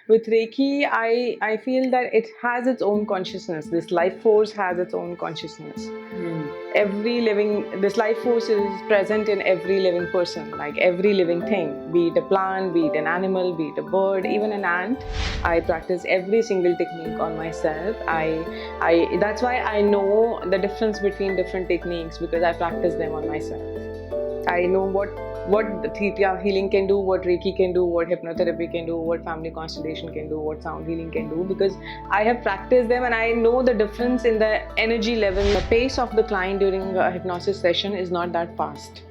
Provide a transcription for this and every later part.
With Reiki, I feel that it has its own consciousness. This life force has its own consciousness. This life force is present in every living person, like every living thing, be it a plant, be it an animal, be it a bird, even an ant. I practice every single technique on myself. That's why I know the difference between different techniques, because I practice them on myself. I know what the Theta Healing can do, what Reiki can do, what hypnotherapy can do, what Family Constellation can do, what sound healing can do, because I have practiced them and I know the difference in the energy level. The pace of the client during a hypnosis session is not that fast.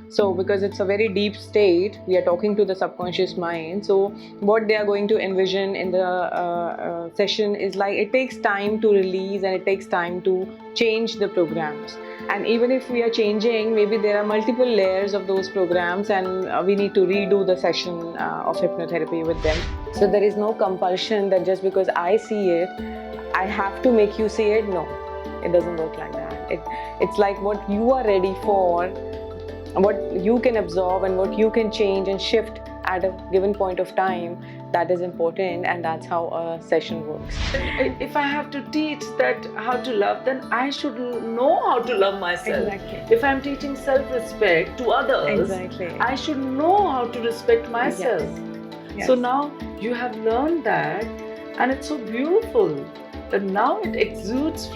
So, because it's a very deep state, we are talking to the subconscious mind. So, what they are going to envision in the session is like it takes time to release and it takes time to change the programs. And even if we are changing, maybe there are multiple layers of those programs, and we need to redo the session of hypnotherapy with them. So, there is no compulsion that just because I see it, I have to make you see it. No, it doesn't work like that. It's like what you are ready for, what you can absorb and what you can change and shift at a given point of time, that is important, and that's how a session works. If I have to teach that how to love, then I should know how to love myself. Exactly. If I'm teaching self-respect to others, Exactly. I should know how to respect myself. Yes. So now you have learned that, and it's so beautiful that now it exudes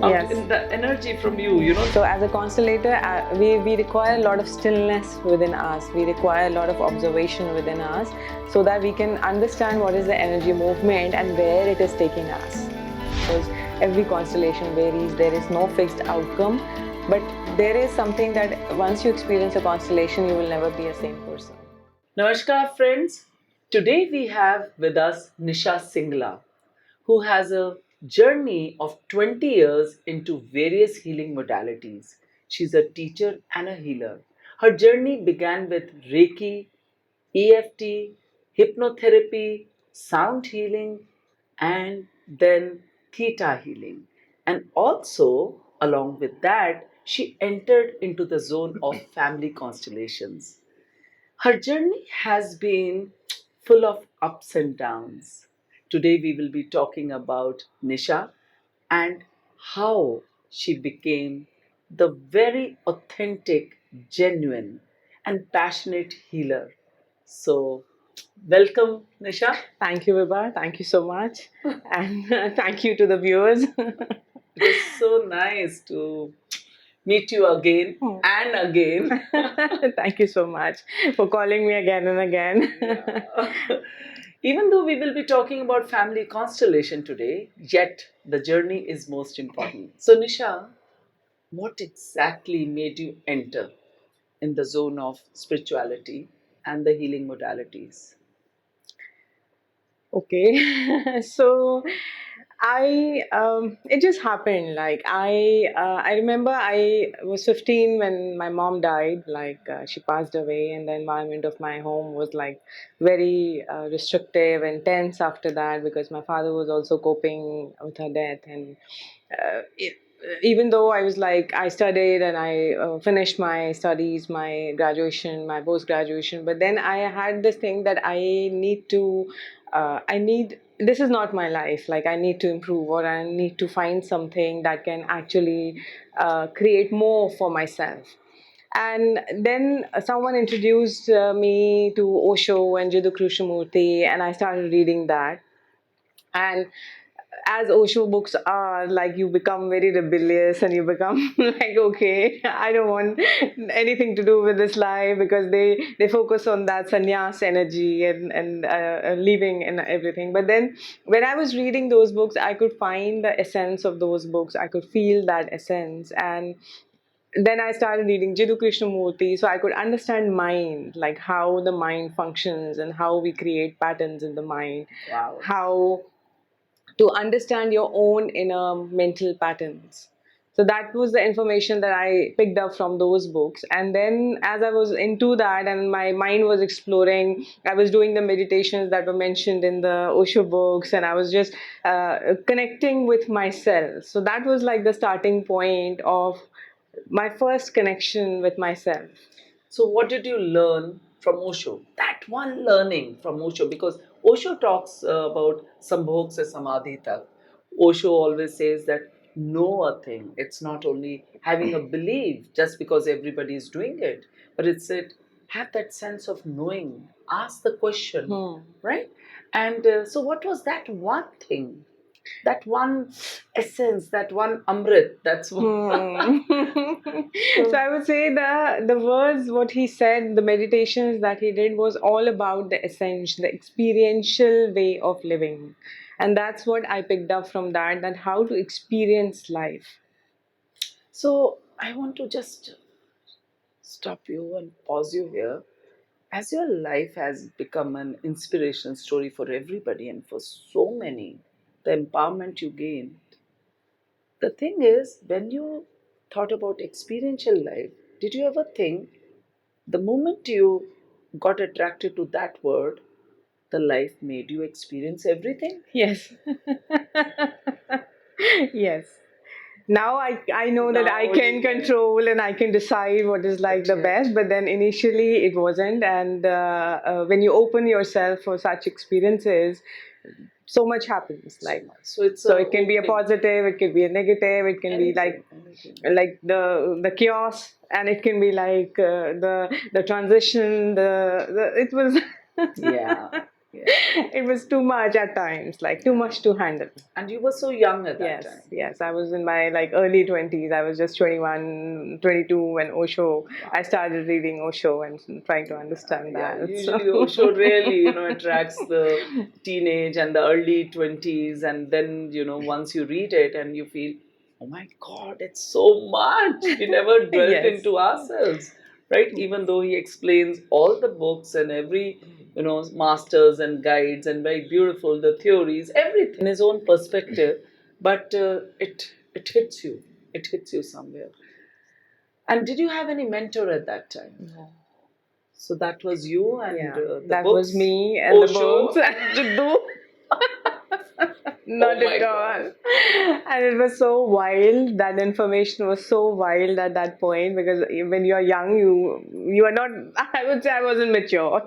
out in the energy from you, So as a constellator, we require a lot of stillness within us. We require a lot of observation within us, so that we can understand what is the energy movement and where it is taking us. Because every constellation varies, there is no fixed outcome, but there is something that once you experience a constellation, you will never be a same person. Namaskar, friends. Today we have with us Nisha Singla, who has a journey of 20 years into various healing modalities. She's a teacher and a healer. Her journey began with Reiki, EFT, hypnotherapy, sound healing, and then Theta healing. And also, along with that, she entered into the zone of family constellations. Her journey has been full of ups and downs. Today we will be talking about Nisha and how she became the very authentic, genuine, and passionate healer. So, welcome, Nisha. Thank you, Vibha. Thank you so much. And thank you to the viewers. It is so nice to meet you again and again. Thank you so much for calling me again and again. Yeah. Even though we will be talking about family constellation today, yet the journey is most important. So, Nisha, what exactly made you enter in the zone of spirituality and the healing modalities? Okay, so it just happened. Like I remember I was 15 when my mom died. Like she passed away, and the environment of my home was like very restrictive and tense after that, because my father was also coping with her death. And even though I was like, I studied and I finished my studies, my graduation, my post graduation, but then I had this thing that I need, this is not my life. Like, I need to improve, or I need to find something that can actually create more for myself. And then someone introduced me to Osho and Jiddu Krishnamurti, and I started reading that. And as Osho books are, like, you become very rebellious and you become like, okay, I don't want anything to do with this life, because they focus on that sannyas energy and leaving and everything. But then when I was reading those books, I could find the essence of those books. I could feel that essence. And then I started reading Jiddu Krishnamurti, so I could understand mind, like how the mind functions and how we create patterns in the mind. Wow. How to understand your own inner mental patterns. So that was the information that I picked up from those books. And then as I was into that and my mind was exploring, I was doing the meditations that were mentioned in the Osho books, and I was just connecting with myself. So that was like the starting point of my first connection with myself. So, what did you learn from Osho? That one learning from Osho, because Osho talks about Sambhog se Samadhi tak. Osho always says that know a thing. It's not only having a belief just because everybody is doing it, but it's it have that sense of knowing. Ask the question, Hmm. right? And so, what was that one thing? That one essence, that one amrit, that's what. Hmm. So So, I would say the words, what he said, the meditations that he did was all about the essential, the experiential way of living, and that's what I picked up from that. That how to experience life. so I want to just stop you and pause you here. As your life has become an inspiration story for everybody and for so many, the empowerment you gained. The thing is, when you thought about experiential life, did you ever think the moment you got attracted to that word, the life made you experience everything? Yes. Yes. Now I know that I Now, can yeah. control and I can decide what is like the Yeah. best, but then initially it wasn't. And when you open yourself for such experiences, so much happens. So Like much. So it's so, a it can be a opening. positive, it can be a negative, it can be Anything, anything. like the chaos, and it can be like the transition. The it was Yeah. Yeah. it was too much at times, like too Yeah. much to handle. And you were so young at that Yes, time. yes. I was in my like early 20s. I was just 21, 22 when Osho, I Wow. started reading Osho and trying to understand Yeah, that. So, usually Osho really, attracts the teenage and the early 20s. And then, once you read it and you feel, oh my God, it's so much. We never dwelt yes. into ourselves, right? Even though he explains all the books and every, masters and guides and very beautiful, the theories, everything in his own perspective. But it hits you. It hits you somewhere. And did you have any mentor at that time? No. So that was you and Yeah, the that was books, me and the books Osho. and Jiddu. Oh Not my at God. all. And it was so wild. That information was so wild at that point because when you're young, you are not. I would say I wasn't mature.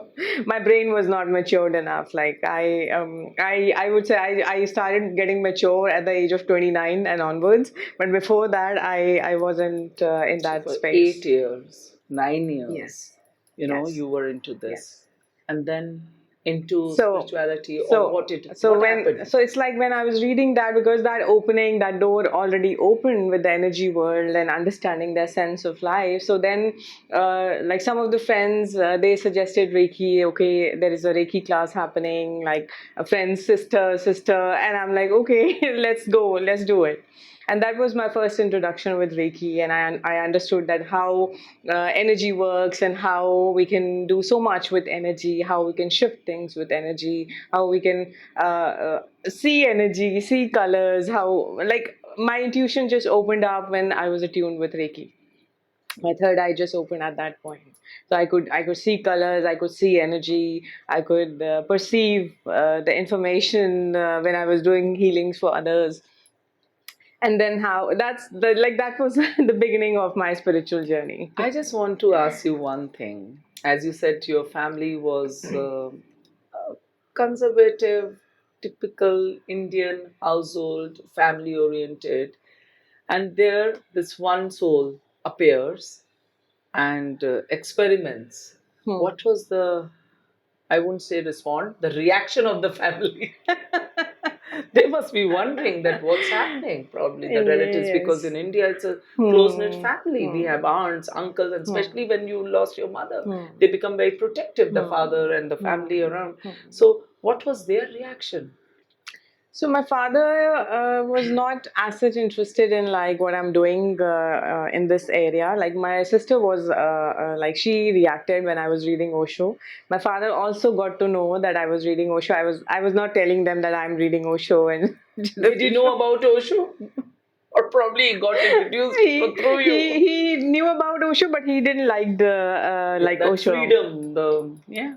My brain was not matured enough. Like I would say I started getting mature at the age of 29 and onwards. But before that, I wasn't in So that for space. 8 years, 9 years, Yes. Yes. you were into this. Yes. And then into So, spirituality, or so, what happened? so it's like when I was reading that, because that opening, that door already opened with the energy world and understanding their sense of life. So then, like some of the friends, they suggested Reiki. Okay, there is a Reiki class happening. Like a friend's sister, and I'm like, okay, let's go, let's do it. And that was my first introduction with Reiki, and I understood that how energy works and how we can do so much with energy, how we can shift things with energy, how we can see energy, see colors, how like my intuition just opened up when I was attuned with Reiki. My third eye just opened at that point, so I could see colors, I could see energy, I could perceive the information when I was doing healings for others. And then how that's the like that was the beginning of my spiritual journey. I just want to ask you one thing. As you said, your family was conservative, typical Indian household, family oriented. And there, this one soul appears and experiments. Hmm. What was the, I won't say respond, the reaction of the family? They must be wondering that what's happening, probably the relatives, because in Yes. India it's a close knit Hmm. family. We Hmm. have aunts, uncles, and Hmm. especially when you lost your mother, Hmm. they become very protective, the Hmm. father and the Hmm. family around. Hmm. So, what was their reaction? So my father was not as such interested in like what I'm doing in this area. Like my sister was like she reacted when I was reading Osho. My father also got to know that I was reading Osho. I was not telling them that I'm reading Osho and Did he know about Osho? Or probably he got introduced through you? he knew about Osho, but he didn't like the Yeah, like that Osho. freedom, the, yeah.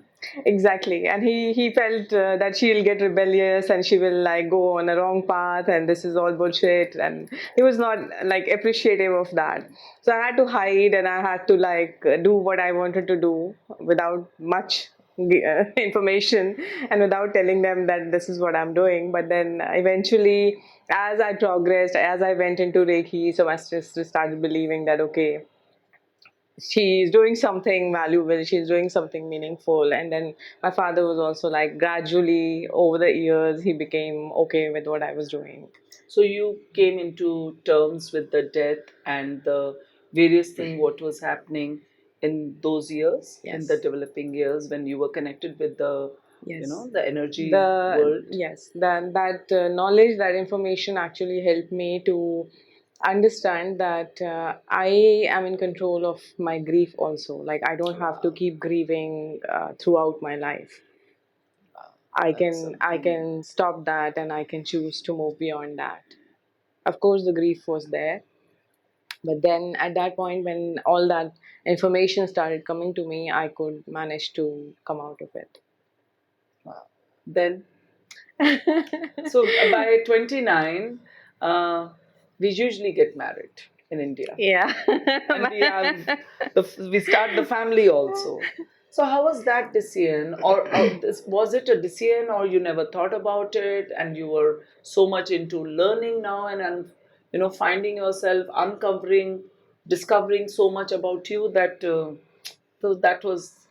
Exactly, and he felt that she'll get rebellious and she will like go on a wrong path, and this is all bullshit. And he was not like appreciative of that. So I had to hide, and I had to like do what I wanted to do without much. information and without telling them that this is what I'm doing. But then eventually, as I progressed, as I went into Reiki, so I just started believing that, okay, she's doing something valuable, she's doing something meaningful. And then my father was also like, gradually over the years, he became okay with what I was doing. So you came into terms with the death and the various thing what was happening in those years, in the Yes. developing years when you were connected with the, Yes. the energy The world. yes, that knowledge, that information actually helped me to understand that I am in control of my grief also. Like I don't have to keep grieving throughout my life. That's I something. can stop that and I can choose to move beyond that. Of course, the grief was there, but then at that point when all that information started coming to me, I could manage to come out of it. Wow. Then, so by 29, uh, we usually get married in India. Yeah. And we have we start the family also. So how was that decision, or this, was it a decision, or you never thought about it and you were so much into learning now and finding yourself, uncovering, discovering so much about you that so that was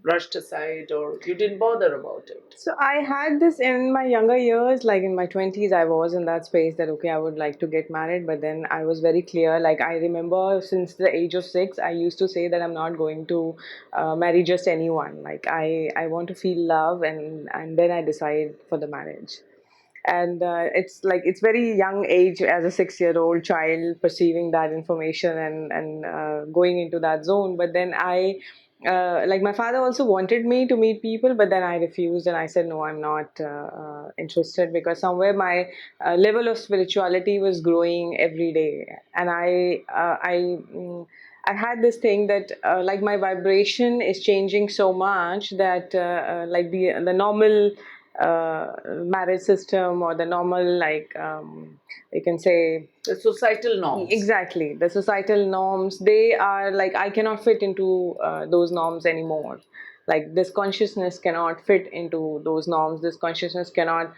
brushed aside, or you didn't bother about it? So I had this in my younger years, like in my 20s, I was in that space that, okay, I would like to get married. But then I was very clear. Like I remember since the age of 6, I used to say that I'm not going to marry just anyone. Like I want to feel love, and then I decide for the marriage. And it's like it's very young age as a 6-year-old child perceiving that information and going into that zone. But then I like my father also wanted me to meet people, but then I refused and I said no, I'm not interested, because somewhere my level of spirituality was growing every day. And I had this thing that like my vibration is changing so much that like the normal marriage system, or the normal, like you can say, The societal norms. exactly, the societal norms, they are like I cannot fit into those norms anymore. Like this consciousness cannot fit into those norms, this consciousness cannot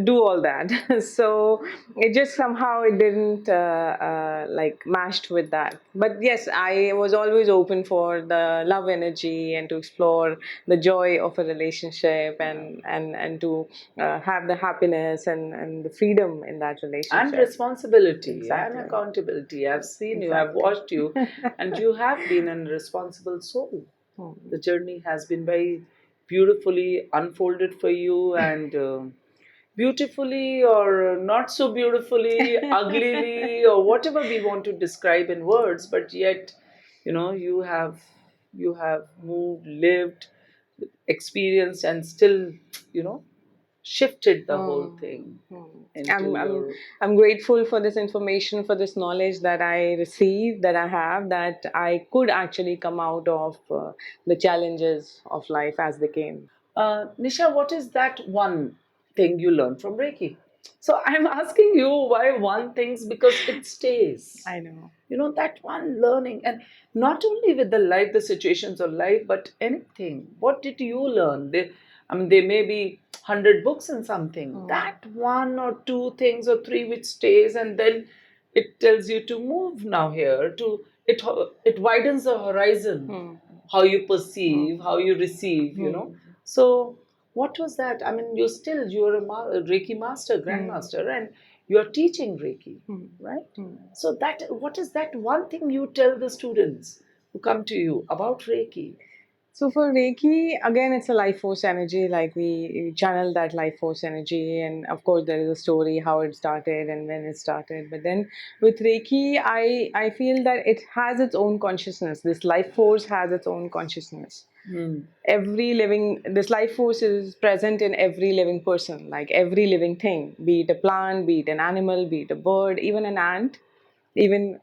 do all that. So it just somehow it didn't like matched with that. But yes, I was always open for the love energy and to explore the joy of a relationship, and to have the happiness and the freedom in that And relationship. responsibility and Exactly. accountability. I've seen you, I've Exactly. watched you, and you have been a responsible soul. The Hmm. journey has been very beautifully unfolded for you, and beautifully or not so beautifully, uglily, or whatever we want to describe in words, but yet, you have moved, lived, experienced, and still, you know, shifted the whole Hmm. thing Hmm. into your. I'm grateful for this information, for this knowledge that I received, that I have, that I could actually come out of the challenges of life as they came. Nisha, what is that one thing you learned from Reiki? So I'm asking you why one things, because it stays. I know. That one learning, and not only with the life, the situations of life, but anything. What did you learn? There may be 100 books and something. Hmm. That one or two things or three which stays, and then it tells you to move now here. It widens the horizon, Hmm. how you perceive, how Hmm. you receive. Hmm. So what was that? You're a Reiki master, Hmm. grandmaster, and you're teaching Reiki, Hmm. right? Hmm. So that what is that one thing you tell the students who come to you about Reiki? So for Reiki, again, it's a life force energy. Like we channel that life force energy, and of course, there is a story how it started and when it started. But then with Reiki, I feel that it has its own consciousness. This life force has its own consciousness. Hmm. Every living, this life force is present in every living person, like every living thing, be it a plant, be it an animal, be it a bird, even an ant, even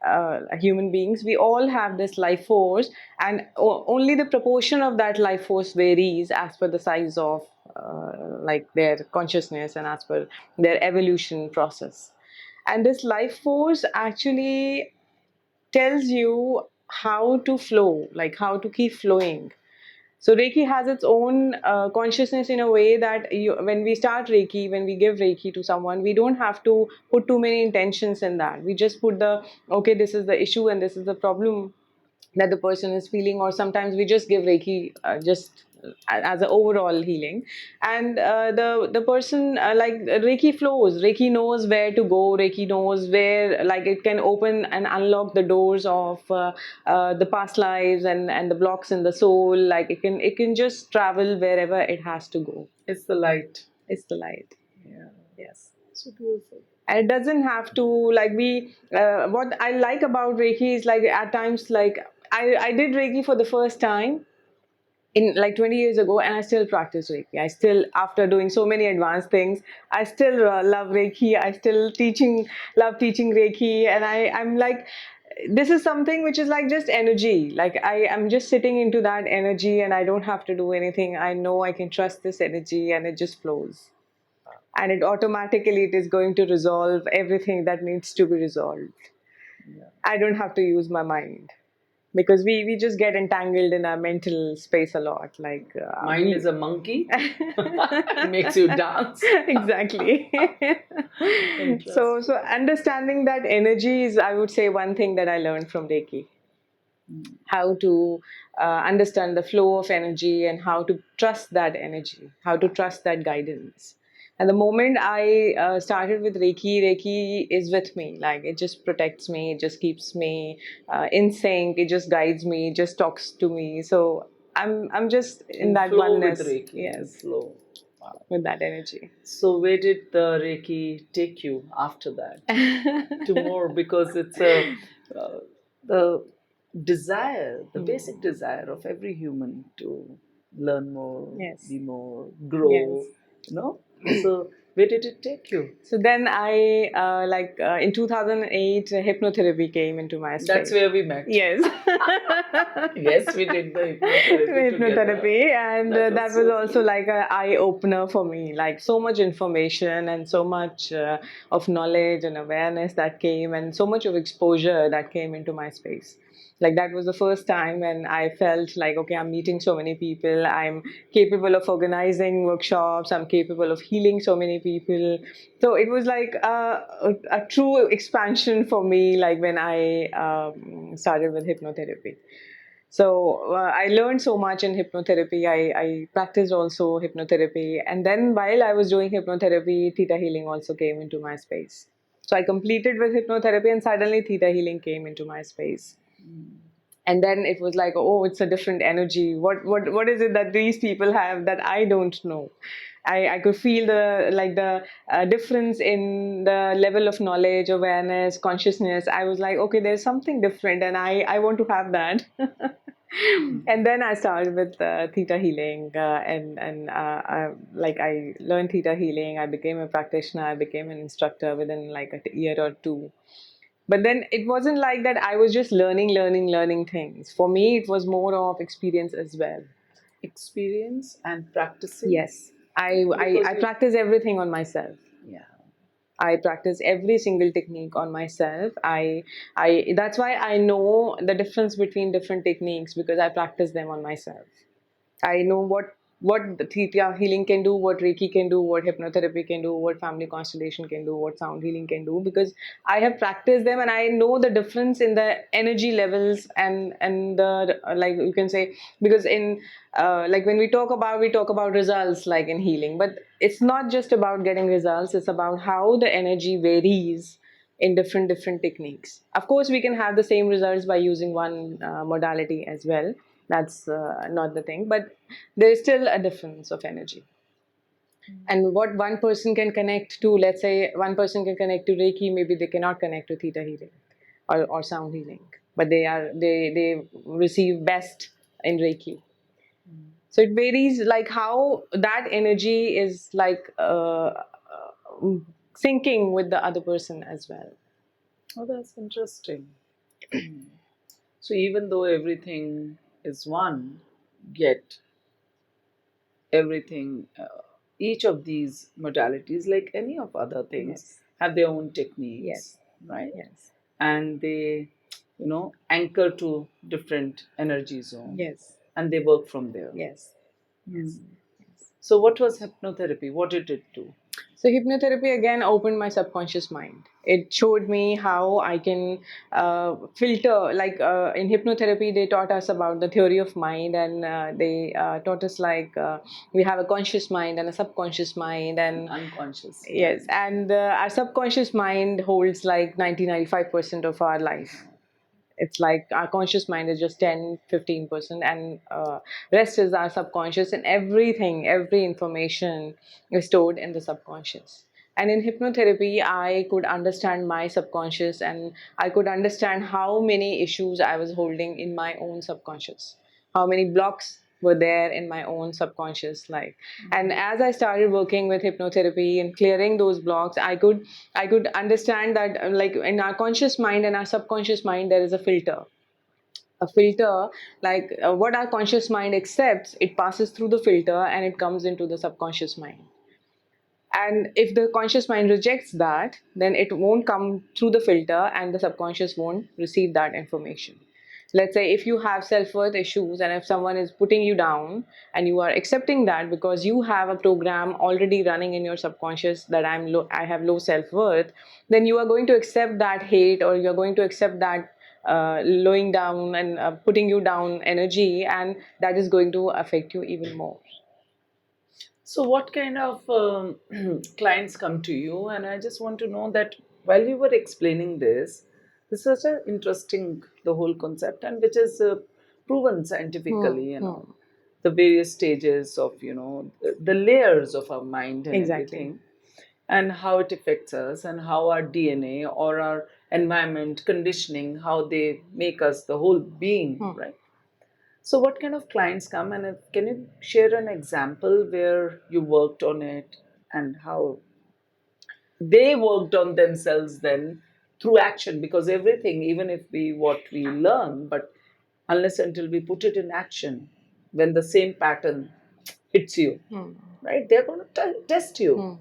human beings. We all have this life force, and only the proportion of that life force varies as per the size of like their consciousness and as per their evolution process. And this life force actually tells you how to flow, like how to keep flowing. So Reiki has its own consciousness in a way that when we start Reiki, when we give Reiki to someone, we don't have to put too many intentions in that. We just put okay, this is the issue and this is the problem that the person is feeling, or sometimes we just give Reiki just as an overall healing, and the person like Reiki flows. Reiki knows where to go. Reiki knows where, like, it can open and unlock the doors of the past lives and the blocks in the soul. Like it can just travel wherever it has to go. It's the light. It's the light. Yeah. Yes. So beautiful. And it doesn't have to like be what I like about Reiki is, like, at times, like, I did Reiki for the first time in like 20 years ago, and I still practice Reiki. I still, after doing so many advanced things, I still love Reiki. I still love teaching Reiki. And I'm like, this is something which is like just energy. Like I am just sitting into that energy and I don't have to do anything. I know I can trust this energy and it just flows. And it is going to resolve everything that needs to be resolved. Yeah. I don't have to use my mind, because we just get entangled in our mental space a lot. Like Mind is a monkey. It makes you dance. Exactly. So understanding that energy is, I would say, one thing that I learned from Reiki. How to understand the flow of energy and how to trust that energy, how to trust that guidance. And the moment I started with Reiki, Reiki is with me. Like it just protects me, it just keeps me in sync, it just guides me, it just talks to me. So I'm just in that flow with oneness. Reiki. In Yes, flow. Wow. with that energy. So where did the Reiki take you after that? To more, because it's the desire, the basic desire of every human to learn more, Yes. be more, Yes. grow. You know. So where did it take you? So then I, in 2008, hypnotherapy came into my space. That's where we met. Yes. Yes, we did the hypnotherapy together. Hypnotherapy, and that was so also like an eye opener for me. Like so much information and so much of knowledge and awareness that came, and so much of exposure that came into my space. Like that was the first time when I felt like, okay, I'm meeting so many people. I'm capable of organizing workshops. I'm capable of healing so many people. So it was like a true expansion for me, like when I started with hypnotherapy. So I learned so much in hypnotherapy. I practiced also hypnotherapy. And then while I was doing hypnotherapy, Theta Healing also came into my space. So I completed with hypnotherapy and suddenly Theta Healing came into my space. And then it was like, oh, it's a different energy. What is it that these people have that I don't know? I could feel the difference in the level of knowledge, awareness, consciousness. I was like, okay, there's something different, and I want to have that. And then I started with Theta Healing, like I learned Theta Healing. I became a practitioner. I became an instructor within like a year or two. But then it wasn't like that I was just learning things. For me, it was more of experience as well. experience and practicing. Yes. I practice everything on myself. Yeah. I practice every single technique on myself. I that's why I know the difference between different techniques, because I practice them on myself. I know what the Theta healing can do, what Reiki can do, what hypnotherapy can do, what family constellation can do, what sound healing can do, because I have practiced them and I know the difference in the energy levels and the, like you can say, because in like when we talk about results, like in healing, but it's not just about getting results. It's about how the energy varies in different techniques. Of course, we can have the same results by using one modality as well. That's not the thing, but there is still a difference of energy. And what one person can connect to, let's say one person can connect to Reiki, maybe they cannot connect to Theta healing or sound healing, but they receive best in Reiki. So it varies, like how that energy is like syncing with the other person as well. Oh, that's interesting. So even though everything is one, yet everything, each of these modalities, like any of other things, Yes. have their own techniques, Yes. right? Yes. And they, anchor to different energy zones. Yes. and they work from there. Yes. Yes. So, what was hypnotherapy? What did it do? So hypnotherapy again opened my subconscious mind. It showed me how I can filter. Like in hypnotherapy, they taught us about the theory of mind, and they taught us like we have a conscious mind and a subconscious mind, and Unconscious yes, mind. and our subconscious mind holds like 90-95% of our life. It's like our conscious mind is just 10-15%, and rest is our subconscious, and every information is stored in the subconscious. And in hypnotherapy, I could understand my subconscious, and I could understand how many issues I was holding in my own subconscious, how many blocks were there in my own subconscious life. And as I started working with hypnotherapy and clearing those blocks, I could understand that like in our conscious mind and our subconscious mind there is a filter, like what our conscious mind accepts, it passes through the filter and it comes into the subconscious mind. And if the conscious mind rejects that, then it won't come through the filter and the subconscious won't receive that information. Let's say if you have self worth issues and if someone is putting you down and you are accepting that because you have a program already running in your subconscious that I have low self worth, then you are going to accept that hate, or you're going to accept that lowing down and putting you down energy, and that is going to affect you even more. So, what kind of clients come to you? And I just want to know that while you were explaining this is such an interesting the whole concept, and which is proven Hmm, scientifically. hmm. The various stages of the layers of our mind and Exactly. everything, and how it affects us, and how our DNA or our environment conditioning, how they make us the whole being, Hmm. right? So, what kind of clients come, and can you share an example where you worked on it and how they worked on themselves then through action? Because everything, even if we what we learn, but unless until we put it in action, when the same pattern hits you, Hmm. right? They're going to test you. Hmm.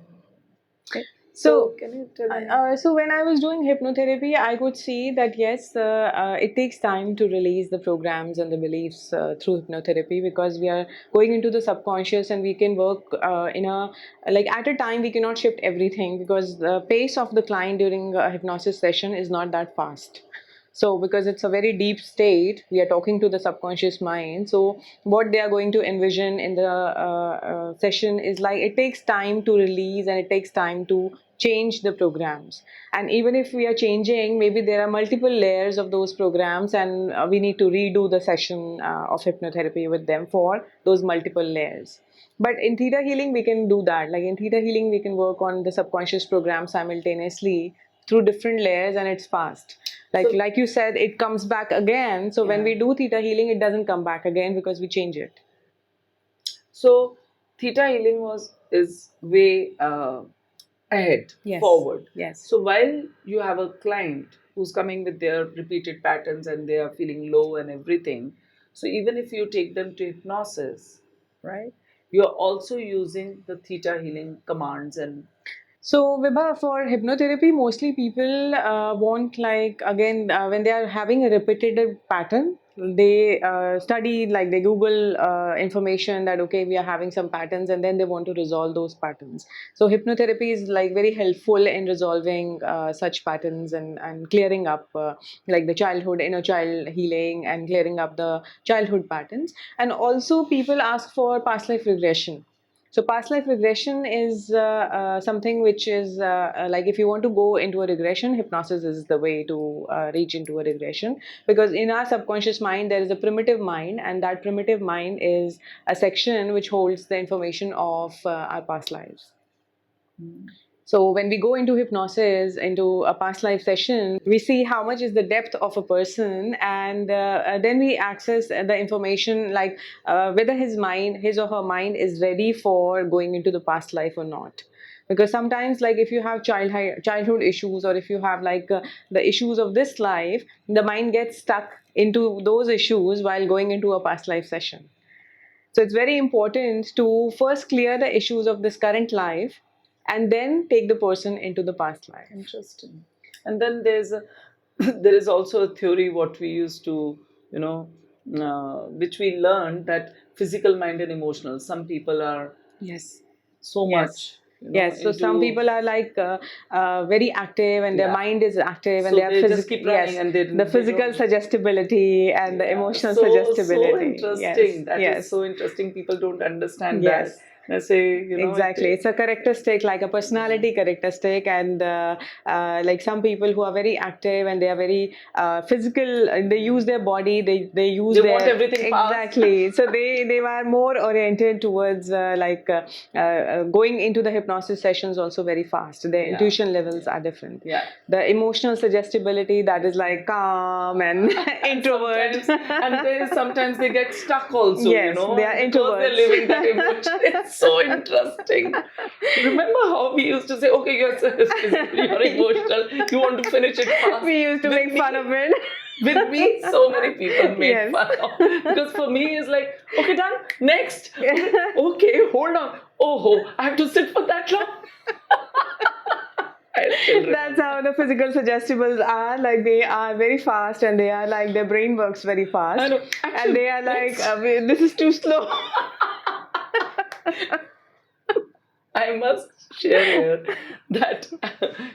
Right? So, So, can you tell any? so when I was doing hypnotherapy, I could see that yes, it takes time to release the programs and the beliefs through hypnotherapy, because we are going into the subconscious and we can work in a like at a time we cannot shift everything, because the pace of the client during a hypnosis session is not that fast. So, because it's a very deep state, we are talking to the subconscious mind. So, what they are going to envision in the session is like it takes time to release and it takes time to change the programs. And even if we are changing, maybe there are multiple layers of those programs, and we need to redo the session of hypnotherapy with them for those multiple layers. But in theta healing, we can do that. Like in theta healing, we can work on the subconscious program simultaneously through different layers, and it's fast. So, Like you said, it comes back again. So when yeah. we do theta healing, it doesn't come back again because we change it. So, theta healing was is way ahead, Yes. forward. Yes. So while you have a client who's coming with their repeated patterns and they are feeling low and everything, so even if you take them to hypnosis, right, you're also using the theta healing commands and So, Vibha, for hypnotherapy, mostly people want, like, again, when they are having a repetitive pattern, they study, like, they Google information that, okay, we are having some patterns, and then they want to resolve those patterns. So, hypnotherapy is, like, very helpful in resolving such patterns, and clearing up, like, the childhood, inner child healing, and clearing up the childhood patterns. And also, people ask for past life regression. So past life regression is something which is like if you want to go into a regression, hypnosis is the way to reach into a regression, because in our subconscious mind there is a primitive mind, and that primitive mind is a section which holds the information of our past lives. So when we go into hypnosis, into a past life session, we see how much is the depth of a person, and then we access the information, like whether his or her mind is ready for going into the past life or not. Because sometimes, like if you have childhood issues, or if you have like the issues of this life, the mind gets stuck into those issues while going into a past life session. So it's very important to first clear the issues of this current life and then take the person into the past life. interesting. And then there's a there is also a theory what we used to, you know, which we learned that physical, mind, and emotional. Some people are Yes. so Yes. much, Yes. So some into, people are like very active, and their yeah. mind is active, and So they are they just physical. keep running Yes. and The they physical don't. suggestibility and the Yeah, emotional so suggestibility. Yes. interesting. That is Yes. so interesting. People don't understand that. Yes. I say, Exactly. It's a characteristic, like a personality characteristic, and like some people who are very active and they are very physical, and they use their body, they use they want their everything fast. exactly. So they were more oriented towards going into the hypnosis sessions also very fast. Their Yeah, intuition levels yeah, are different. yeah. The emotional suggestibility, that is like calm and And introvert. sometimes they get stuck also, Yes, they are because they're introverts. living that emotion. It's so interesting. Remember how we used to say, okay, you're physical, you're emotional, you want to finish it fast. We used to With make fun me, of it. with me, so many people made Yes. fun of, because for me it's like, okay, done, next. Okay, okay, hold on. Oh, I have to sit for that long. I still That's remember. how the physical suggestibles are. Like they are very fast, and they are like their brain works very I fast, know. and Action. they are like, Next. this is too slow. I must share here that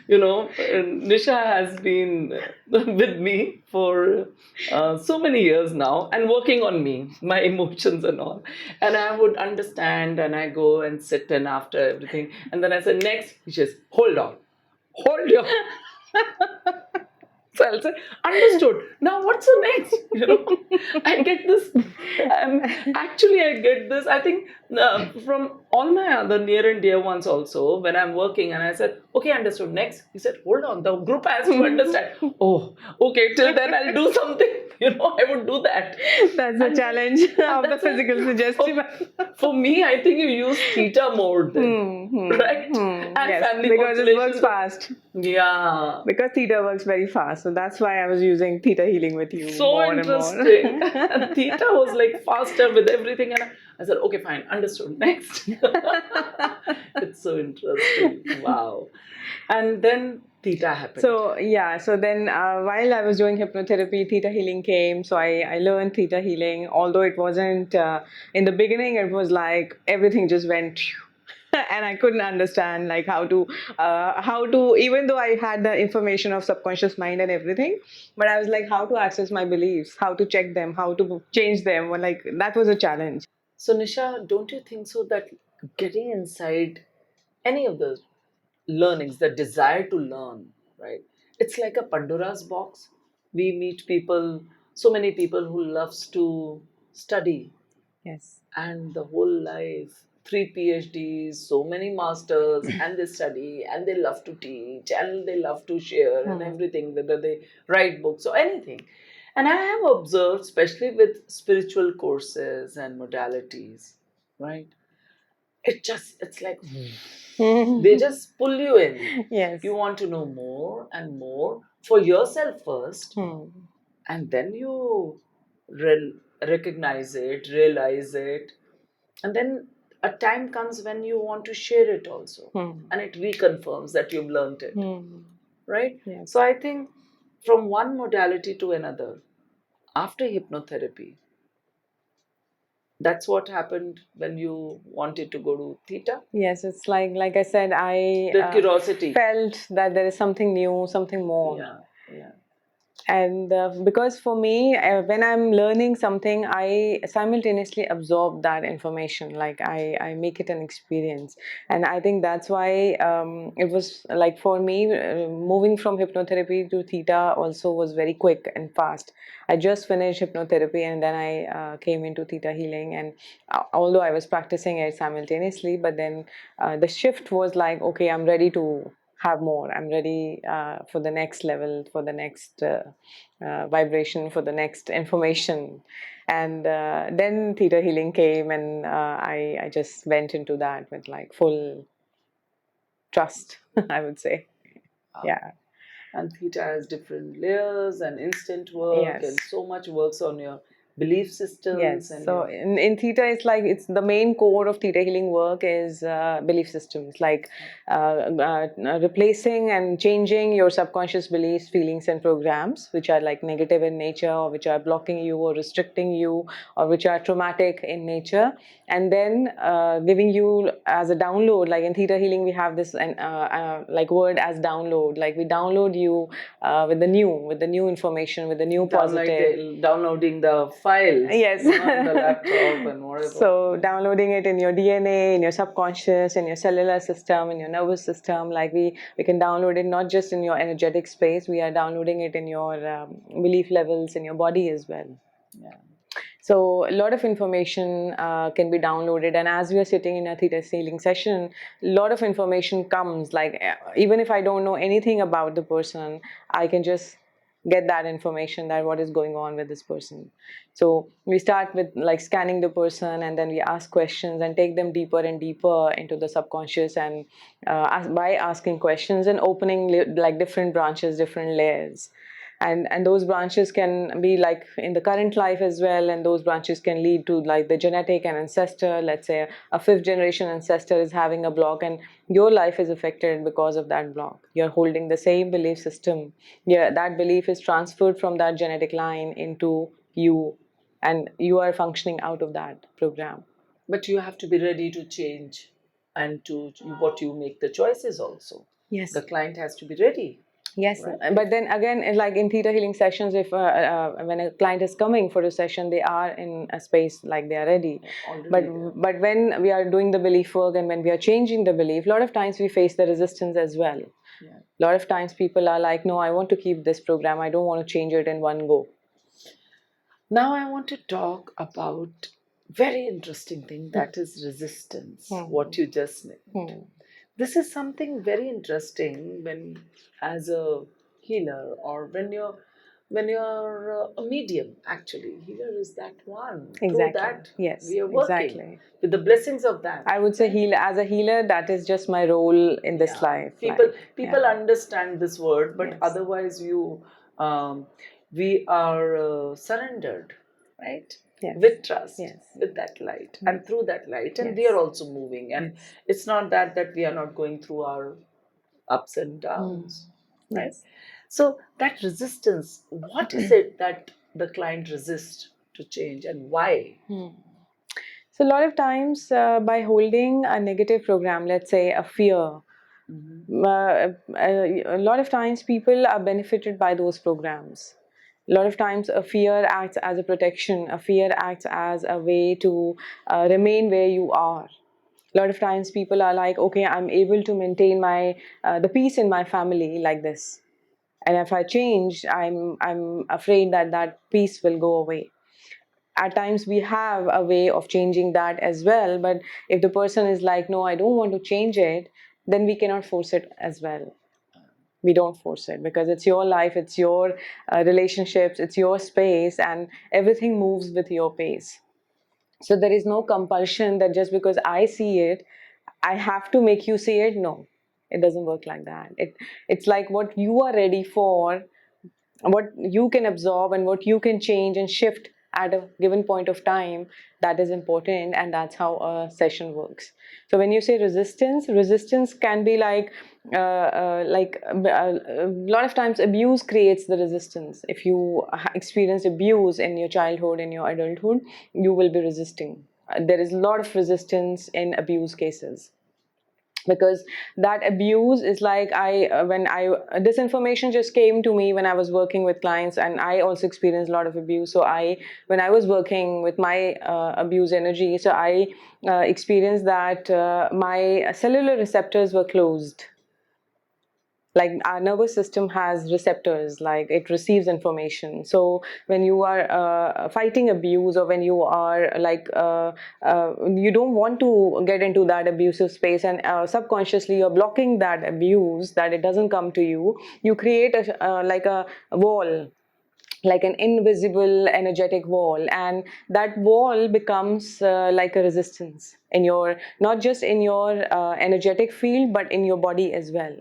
Nisha has been with me for so many years now and working on me, my emotions and all. And I would understand, and I go and sit and after everything, and then I said next. He says, hold on, hold your. So I'll say, understood. Now what's the next? I get this. I get this. I think from all my other near and dear ones also, when I'm working and I said, okay, understood. Next. He said, hold on. The group has to understand. Oh, okay. Till then I'll do something. I would do that. That's the challenge And of the that's it. physical suggestion. For me, I think you use theta mode then, right? And Yes, family because it works constellations. fast. Yeah. Because theta works very fast, so that's why I was using theta healing with you So more and more. interesting. And Theta was like faster with everything. And I said, okay, fine, understood. Next. It's so interesting. Wow. And then Theta happened. So yeah, so then while I was doing hypnotherapy, theta healing came. So I learned theta healing. Although it wasn't in the beginning, it was like everything just went, and I couldn't understand like how to even though I had the information of subconscious mind and everything, but I was like how to access my beliefs, how to check them, how to change them. Well, like that was a challenge. So, Nisha, don't you think so that getting inside any of the learnings, the desire to learn, right? It's like a Pandora's box. We meet people, so many people who loves to study, Yes. and the whole life, three PhDs, so many masters, and they study and they love to teach and they love to share and Hmm. everything, whether they write books or anything. And I have observed, especially with spiritual courses and modalities, right? It's like they just pull you in. Yes. You want to know more and more for yourself first, Hmm. and then you recognize it, realize it, and then a time comes when you want to share it also, Hmm. and it reconfirms that you've learned it, Hmm. right? Yes. So I think from one modality to another, after hypnotherapy, that's what happened when you wanted to go to theta, Yes, it's like I said, I the curiosity. felt that there is something new, something more. Yeah, yeah. And because for me, when I'm learning something, I simultaneously absorb that information. Like I make it an experience. And I think that's why it was like for me, moving from hypnotherapy to theta also was very quick and fast. I just finished hypnotherapy, and then I came into theta healing. And although I was practicing it simultaneously, but then the shift was like, okay, I'm ready to have more. I'm ready for the next level, for the next vibration, for the next information. And then theta healing came, and I just went into that with like full trust, I would say. Wow. Yeah. And theta has different layers and instant work, and Yes. so much works on your belief systems Yes. and So your in Theta, it's like it's the main core of Theta healing work is belief systems, like replacing and changing your subconscious beliefs, feelings, and programs, which are like negative in nature, or which are blocking you, or restricting you, or which are traumatic in nature, and then giving you as a download. Like in Theta healing, we have this like word as download. Like we download you with the new information, with the new positive. downloading the files, Yes. on the laptop and whatever. So downloading it in your DNA, in your subconscious, in your cellular system, in your nervous system, like we can download it not just in your energetic space, we are downloading it in your belief levels in your body as well. Yeah. So a lot of information can be downloaded, and as we are sitting in a theta healing session, a lot of information comes. Like even if I don't know anything about the person, I can just get that information, that what is going on with this person. So we start with like scanning the person, and then we ask questions and take them deeper and deeper into the subconscious, and by asking questions and opening like different branches, different layers. And those branches can be like in the current life as well, and those branches can lead to like the genetic and ancestor. Let's say a fifth generation ancestor is having a block, and your life is affected because of that block. You're holding the same belief system. Yeah, that belief is transferred from that genetic line into you, and you are functioning out of that program. But you have to be ready to change and to what you make the choices also. Yes. The client has to be ready. Yes, Right. but then again, like in theta healing sessions, if when a client is coming for a session, they are in a space like they are ready. Already But there. but when we are doing the belief work and when we are changing the belief, a lot of times we face the resistance as well. Yeah. A lot of times people are like, no, I want to keep this program. I don't want to change it in one go. Now I want to talk about very interesting thing, that is resistance. What you just named. This is something very interesting when, as a healer, or when you're a medium. Actually, healer is that one. Through Exactly. that, Yes, we are working exactly. with the blessings of that. I would say heal as a healer. That is just my role in this Yeah, life. people Yeah. understand this word, but Yes. otherwise we are surrendered, right? Yes. With trust. Yes. With that light, Yes. and through that light, and we Yes. are also moving, and Yes. it's not that we are not going through our ups and downs, right? Yes. So that resistance, what is it that the client resists to change, and why? So a lot of times by holding a negative program, let's say a fear, a lot of times people are benefited by those programs. A lot of times a fear acts as a protection, a fear acts as a way to remain where you are. A lot of times people are like, okay, I'm able to maintain my the peace in my family like this, and if I change, I'm afraid that that peace will go away. At times we have a way of changing that as well, but if the person is like, no, I don't want to change it, then we cannot force it as well. We don't force it because it's your life, it's your relationships, it's your space, and everything moves with your pace. So there is no compulsion that just because I see it, I have to make you see it. No, it doesn't work like that. It's like what you are ready for, what you can absorb and what you can change and shift at a given point of time, that is important, and that's how a session works. So when you say resistance can be a lot of times abuse creates the resistance. If you experience abuse in your childhood, in your adulthood, you will be resisting. There is a lot of resistance in abuse cases, because that abuse is like when I this information just came to me when I was working with clients, and I also experienced a lot of abuse. So I when I was working with my abuse energy, so I experienced that my cellular receptors were closed. Like our nervous system has receptors, like it receives information. So when you are fighting abuse, or when you are you don't want to get into that abusive space, and subconsciously you're blocking that abuse, that it doesn't come to you, you create a wall, like an invisible energetic wall, and that wall becomes like a resistance in your, not just in your energetic field, but in your body as well.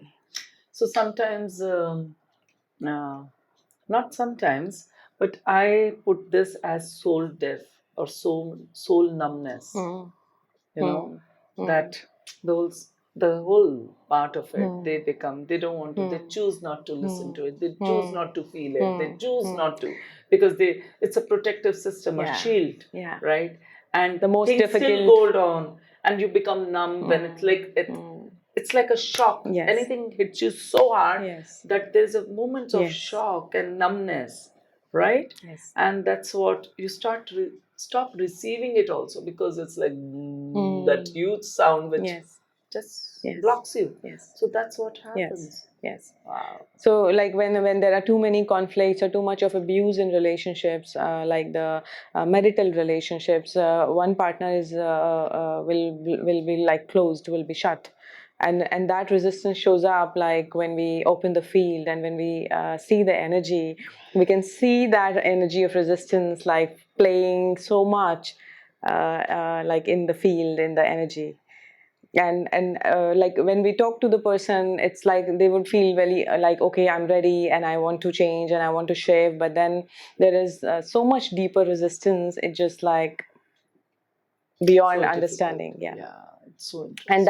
So sometimes, not sometimes, But I put this as soul death or soul numbness. Mm. You know, Mm. that those the whole part of it, Mm. they don't want to, they choose not to listen to it, they choose Mm. not to feel it, they Mm. choose Mm. not to, because it's a protective system, a Yeah. shield, Yeah. right? And The most things still difficult. go on, and you become numb when it's like Mm. it's like a shock. Yes. Anything hits you so hard Yes. that there's a moments of Yes. shock and numbness, right? Yes. And that's what you stop receiving it also, because it's like that huge sound which Yes. just Yes. blocks you. Yes. So that's what Yes. happens. Yes. Wow. So, like when there are too many conflicts or too much of abuse in relationships, like the marital relationships, one partner is will be like closed, will be shut, and that resistance shows up like when we open the field and when we see the energy, we can see that energy of resistance like playing so much, like in the field, in the energy. And like when we talk to the person, it's like they would feel very like, okay, I'm ready and I want to change and I want to shift, but then there is so much deeper resistance. It's just like beyond So difficult. understanding. Yeah. Yeah, it's so And interesting.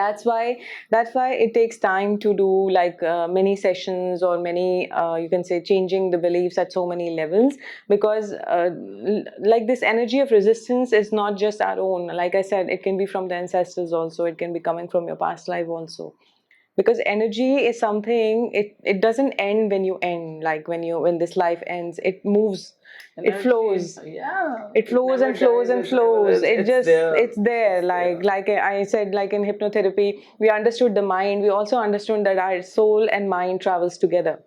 that's why it takes time to do like many sessions or many you can say changing the beliefs at so many levels, because like this energy of resistance is not just our own. Like I said, it can be from the ancestors also, it can be coming from your past life also, because energy is something, it doesn't end when you end, like when this life ends, it moves, it Energy, flows, yeah, it it flows never and flows dies, and it never flows. lives, It it's just, there. it's there. It's like there. like I said, like in hypnotherapy, we understood the mind, we also understood that our soul and mind travels together.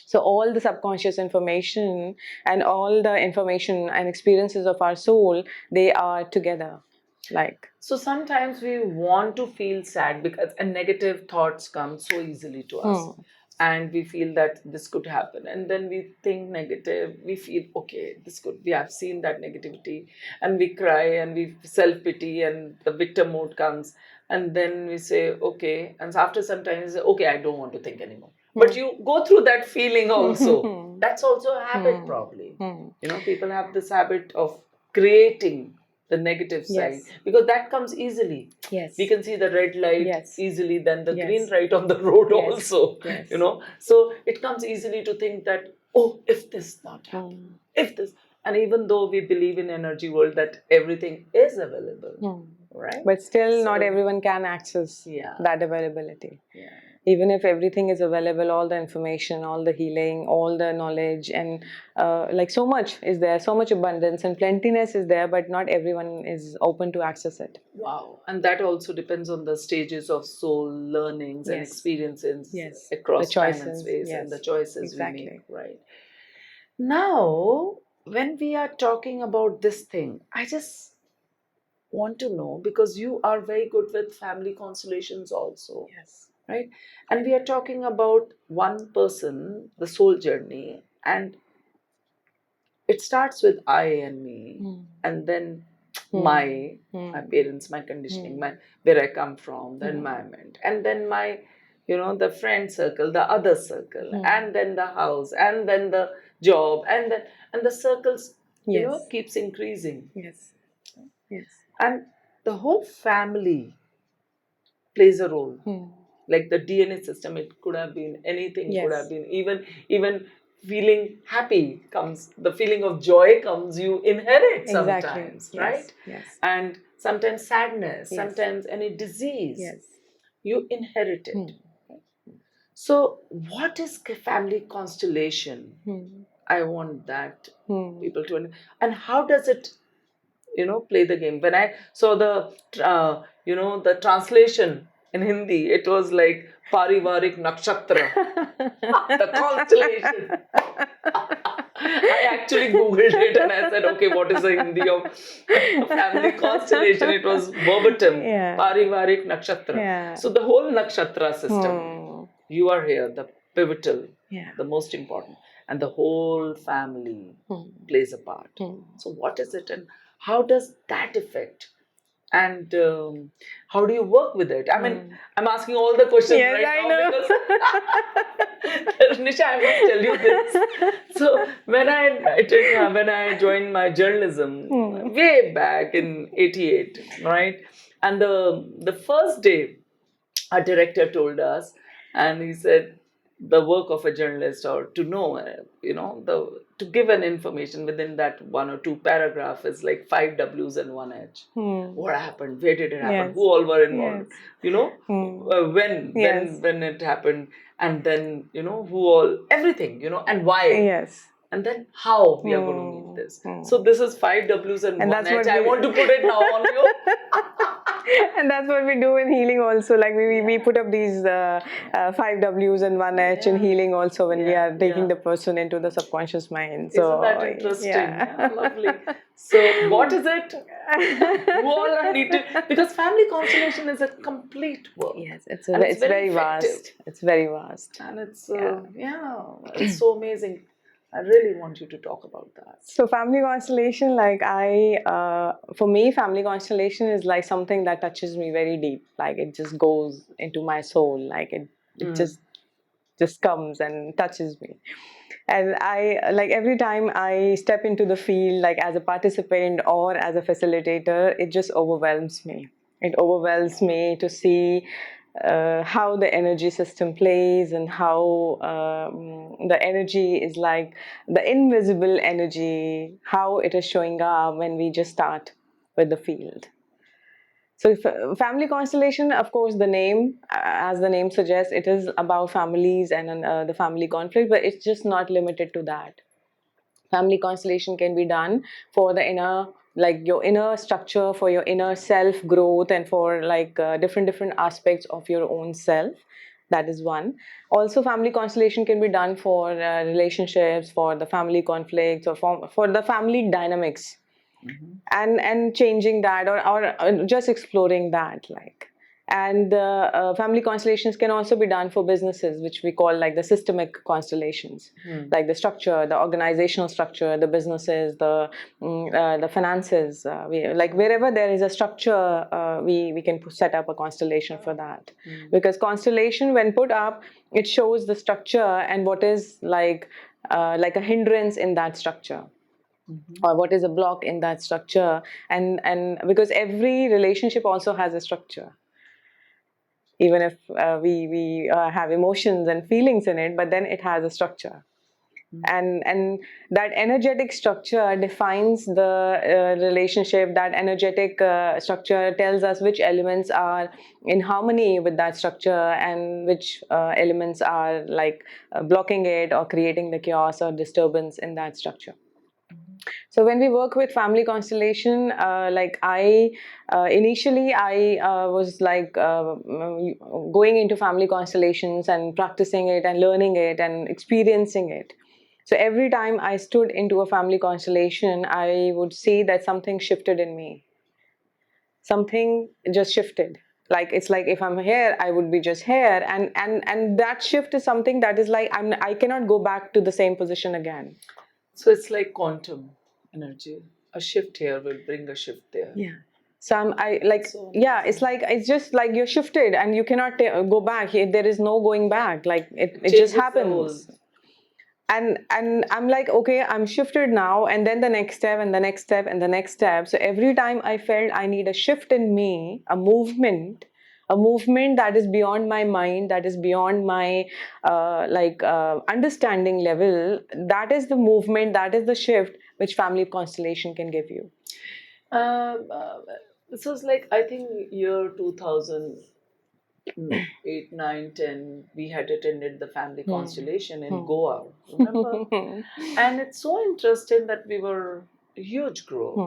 So all the subconscious information and all the information and experiences of our soul, they are together, like. So sometimes we want to feel sad because and negative thoughts come so easily to us. Hmm. And we feel that this could happen. And then we think negative, we feel, okay, this could, we have seen that negativity. And we cry and we self pity and the victim mode comes. And then we say, okay. And after some time, we say, okay, I don't want to think anymore. But you go through that feeling also. That's also a habit, probably. People have this habit of creating the negative side, Yes. because that comes easily. Yes. We can see the red light Yes. easily than the green Yes. light on the road Yes. also. Yes. So it comes easily to think that, oh, if this not happen, if this. And even though we believe in energy world that everything is available, right? But still, not So everyone can access yeah, that availability. yeah. Even if everything is available, all the information, all the healing, all the knowledge, and like so much is there, so much abundance and plentiness is there, but not everyone is open to access it. Wow. And that also depends on the stages of soul learnings and Yes. experiences Yes. The across time and choices. space, and the Yes. choices we make, Exactly. right? Now, when we are talking about this thing, I just want to know, because you are very good with family constellations also, Yes. right? And we are talking about one person, the soul journey, and it starts with I and me, and then my parents, my conditioning, my where I come from, the environment, and then my the friend circle, the other circle, and then the house, and then the job, and the circles Yes. keeps increasing. Yes. Yes. And the whole family plays a role, like the DNA system. It could have been anything, could have Yes. been even feeling happy comes, the feeling of joy comes, you inherit Exactly. sometimes, Yes. right? Yes. And sometimes sadness, Yes. sometimes any disease, Yes. you inherit it. So what is family constellation? I want that people to and how does it play the game. When I saw the translation in Hindi, it was like parivarik nakshatra, the constellation. I actually googled it and I said, okay, what is the Hindi of family constellation? It was verbatim, Yeah. parivarik nakshatra. Yeah. So the whole nakshatra system, you are here, the pivotal, Yeah. the most important, and the whole family plays a part. So what is it, and how does that affect And how do you work with it? I mean, I'm asking all the questions Yes, right I now know. because Nisha, I must tell you this. So when I joined my journalism way back in '88, right? And the first day, our director told us, and he said, the work of a journalist, or to know, the to give an information within that one or two paragraph, is like 5 W's and 1 H. What happened? Where did it happen? Yes. Who all were involved? Yes. You know, when Yes. when it happened, and then who all, everything, and why, Yes. and then how we are going to meet this. So this is 5 W's and And one that's what H. I we want to put it now on you. and that's what we do in healing also. Like we put up these 5 W's and 1 H in healing also when we are taking the person into the subconscious mind. So Isn't that interesting? yeah. Lovely. So what is it? Who all are needed? Because family constellation is a complete work. Yes, And it's it's very very effective. vast. It's very vast. And it's it's so amazing. I really want you to talk about that. So family constellation, for me, family constellation is like something that touches me very deep. Like it just goes into my soul. Like it just comes and touches me. And I like every time I step into the field, like as a participant or as a facilitator, it just overwhelms me. It overwhelms me to see how the energy system plays and how the energy is like the invisible energy, how it is showing up when we just start with the field. So, family constellation, of course, the name, as the name suggests, it is about families and the family conflict, but it's just not limited to that. Family constellation can be done for the inner, like your inner structure, for your inner self growth, and for like different aspects of your own self. That is one. Also, family constellation can be done for relationships, for the family conflicts, or for the family dynamics, and changing that, or just exploring that, like. And family constellations can also be done for businesses, which we call like the systemic constellations, like the structure, the organizational structure, the businesses, the finances, like wherever there is a structure, we can set up a constellation for that. Because constellation, when put up, it shows the structure and what is like a hindrance in that structure, or what is a block in that structure. And because every relationship also has a structure, even if we have emotions and feelings in it, but then it has a structure. And that energetic structure defines the relationship. That energetic structure tells us which elements are in harmony with that structure, and which elements are like blocking it or creating the chaos or disturbance in that structure. So when we work with family constellation, like I initially I was like going into family constellations and practicing it and learning it and experiencing it. So every time I stood into a family constellation, I would see that something shifted in me. Something just shifted. Like it's like if I'm here, I would be just here, and that shift is something that is like I cannot go back to the same position again. So it's like quantum energy. A shift here will bring a shift there. Yeah. So I like, So yeah, it's like, it's just like you're shifted and you cannot go back. There is no going back. Like it just changes the whole. happens. And I'm like, okay, I'm shifted now, and then the next step, and the next step, and the next step. So every time I felt I need a shift in me, a movement that is beyond my mind, that is beyond my understanding level. That is the movement, that is the shift which family constellation can give you. This was like, I think, year 2008, 9, 10. We had attended the family constellation in Goa, remember? And it's so interesting that we were a huge group.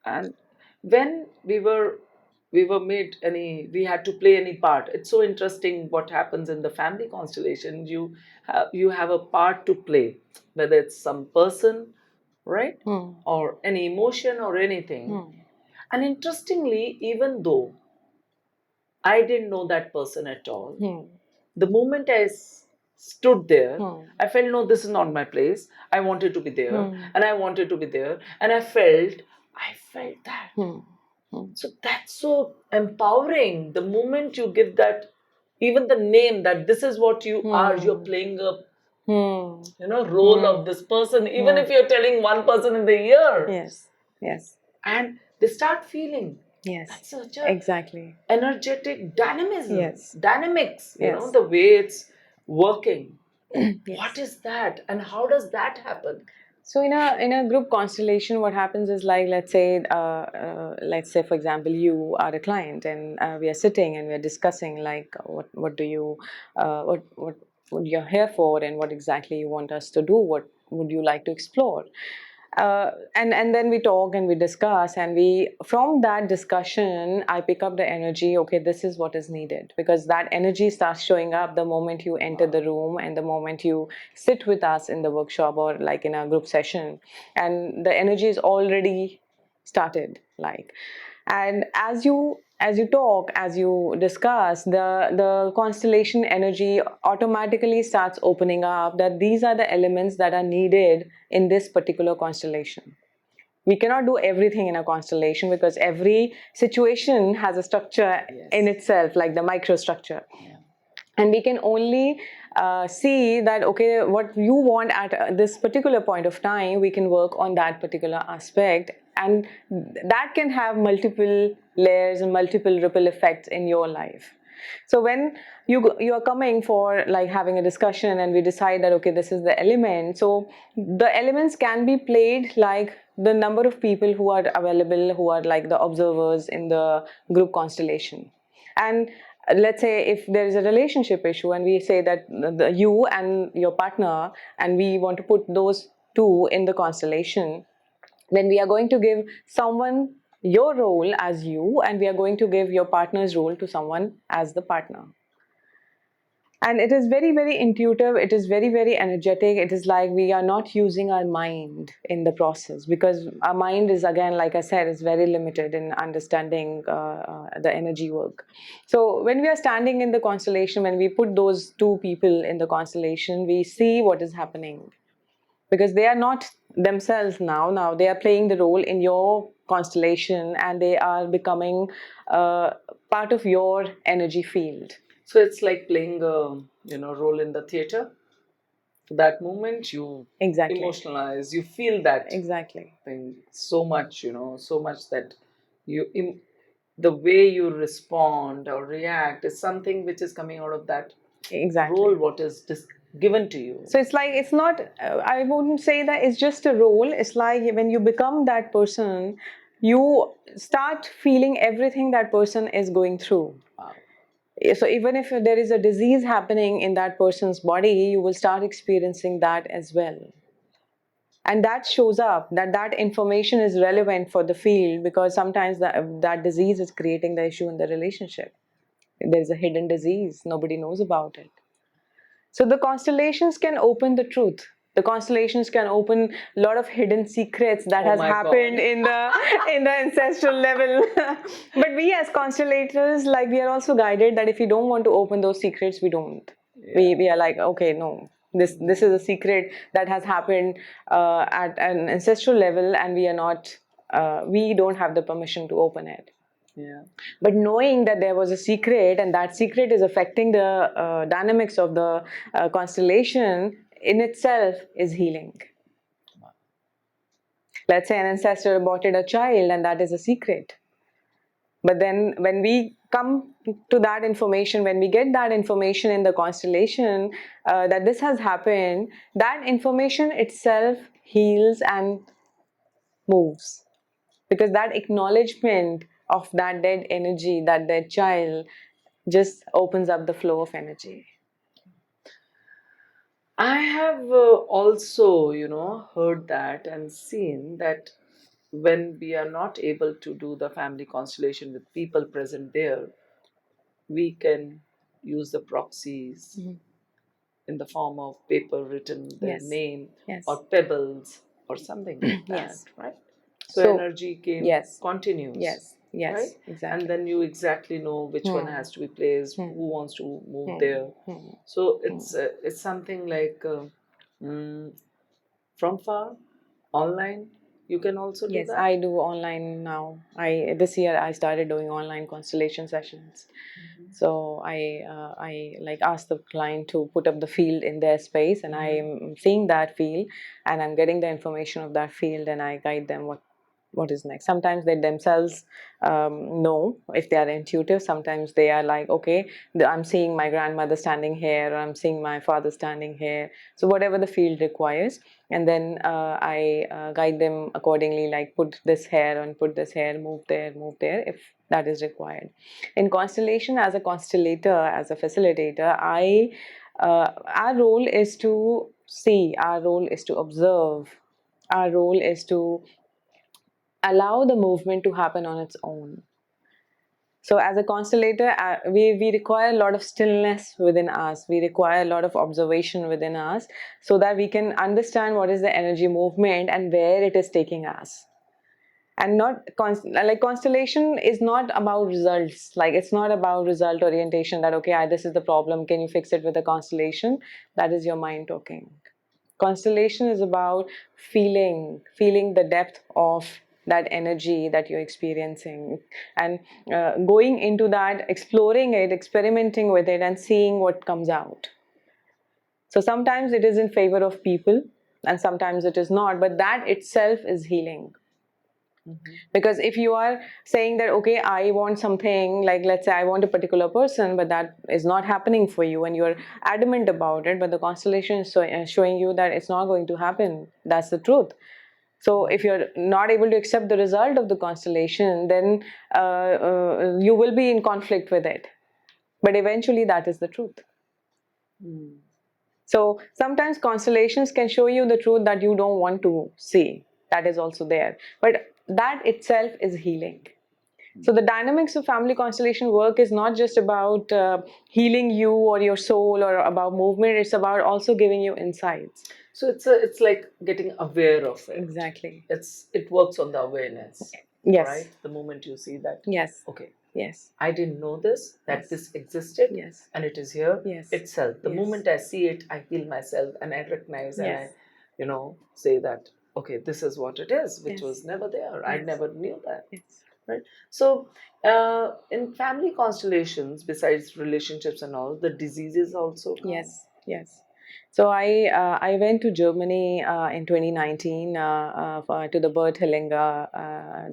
And when we were made any, we had to play any part. It's so interesting what happens in the family constellation. You have a part to play, whether it's some person, right, or any emotion or anything. And interestingly, even though I didn't know that person at all, the moment I stood there, I felt, no, this is not my place. I wanted to be there, and I wanted to be there, and I felt that. So that's so empowering. The moment you give that, even the name that this is what you are, you're playing a role of this person, even if you're telling one person in the year. Yes. Yes. And they start feeling Yes. that's such a Exactly. energetic dynamism, Yes. dynamics, Yes. the way it's working. Yes. What is that and how does that happen? So in a group constellation, what happens is, like, let's say for example, you are a client, and we are sitting and we are discussing, like, what do you what you're here for, and what exactly you want us to do, what would you like to explore. And then we talk and we discuss, and we, from that discussion, I pick up the energy. Okay, this is what is needed, because that energy starts showing up the moment you enter the room, and the moment you sit with us in the workshop, or like in a group session, and the energy is already started, like. And as you talk, as you discuss, the constellation energy automatically starts opening up, that these are the elements that are needed in this particular constellation. We cannot do everything in a constellation, because every situation has a structure in itself, like the microstructure. And we can only see that, okay, what you want at this particular point of time, we can work on that particular aspect, and that can have multiple layers and multiple ripple effects in your life. So when you are coming for, like, having a discussion, and we decide that, okay, this is the element, so the elements can be played like the number of people who are available, who are like the observers in the group constellation. And let's say if there is a relationship issue, and we say that you and your partner, and we want to put those two in the constellation, then we are going to give someone your role as you, and we are going to give your partner's role to someone as the partner. And it is very, very intuitive. It is very, very energetic. It is like we are not using our mind in the process, because our mind is, again, like I said, is very limited in understanding the energy work. So when we are standing in the constellation, when we put those two people in the constellation, we see what is happening, because they are not themselves now. Now they are playing the role in your constellation, and they are becoming part of your energy field. So it's like playing a role in the theater. That moment you Exactly. emotionalize, you feel that Exactly. thing so much, so much that the way you respond or react is something which is coming out of that Exactly. role, what is given to you. So it's like, it's not, I wouldn't say that it's just a role. It's like when you become that person, you start feeling everything that person is going through. Wow. So even if there is a disease happening in that person's body, you will start experiencing that as well. And that shows up, that information is relevant for the field, because sometimes that disease is creating the issue in the relationship. There's a hidden disease, nobody knows about it. So the constellations can open the truth. The constellations can open a lot of hidden secrets that Oh has my happened God. in the ancestral level. But we as constellators, like, we are also guided that if you don't want to open those secrets, we don't. We are like, okay, no. This is a secret that has happened at an ancestral level, and we are not. We don't have the permission to open it. Yeah. But knowing that there was a secret, and that secret is affecting the dynamics of the constellation, in itself is healing. Let's say an ancestor aborted a child, and that is a secret. But then when we come to that information, when we get that information in the constellation, that this has happened, that information itself heals and moves. Because that acknowledgement of that dead energy, that dead child, just opens up the flow of energy. I have also, heard that and seen that when we are not able to do the family constellation with people present there, we can use the proxies in the form of paper written their Yes. name Yes. or pebbles or something like that, Yes. right? So, So, energy came yes. continues, Yes. Yes. right? Exactly. And then you exactly know which one has to be placed, who wants to move there. So it's something like mm, from far, online. You can also do Yes, that? I do online now. I This year I started doing online constellation sessions. So I like ask the client to put up the field in their space, and I'm seeing that field, and I'm getting the information of that field, and I guide them what is next. Sometimes they themselves know if they are intuitive. Sometimes they are like, okay, I'm seeing my grandmother standing here, or I'm seeing my father standing here. So whatever the field requires, and then I guide them accordingly, like put this here and put this here, move there, if that is required. In constellation, as a constellator, as a facilitator, our role is to see, our role is to observe, our role is to allow the movement to happen on its own. So, as a constellator, we require a lot of stillness within us. We require a lot of observation within us so that we can understand what is the energy movement and where it is taking us. And not like constellation is not about results. Like, it's not about result orientation that, okay, this is the problem. Can you fix it with a constellation? That is your mind talking. Constellation is about feeling the depth of that energy that you're experiencing, and going into that, exploring it, experimenting with it, and seeing what comes out. So sometimes it is in favor of people, and sometimes it is not, but that itself is healing. Because if you are saying that, okay, I want something, like let's say I want a particular person, but that is not happening for you, and you're adamant about it, but the constellation is showing you that it's not going to happen. That's the truth. So if you're not able to accept the result of the constellation, then you will be in conflict with it. But eventually, that is the truth. So sometimes constellations can show you the truth that you don't want to see. That is also there. But that itself is healing. So the dynamics of family constellation work is not just about healing you or your soul or about movement. It's about also giving you insights. So it's like getting aware of it. Exactly. It works on the awareness. Yes. Right? The moment you see that. Yes. Okay. Yes. I didn't know this, that Yes. this existed. Yes. And it is here. Yes. Itself. The Yes. moment I see it, I heal myself and I recognize and Yes. I say that, okay, this is what it is, which Yes. was never there. I Yes. never knew that. Yes. Right. So, in family constellations, besides relationships and all, the diseases also come. Yes, yes. So I went to Germany in 2019 to the Bird Hellinger,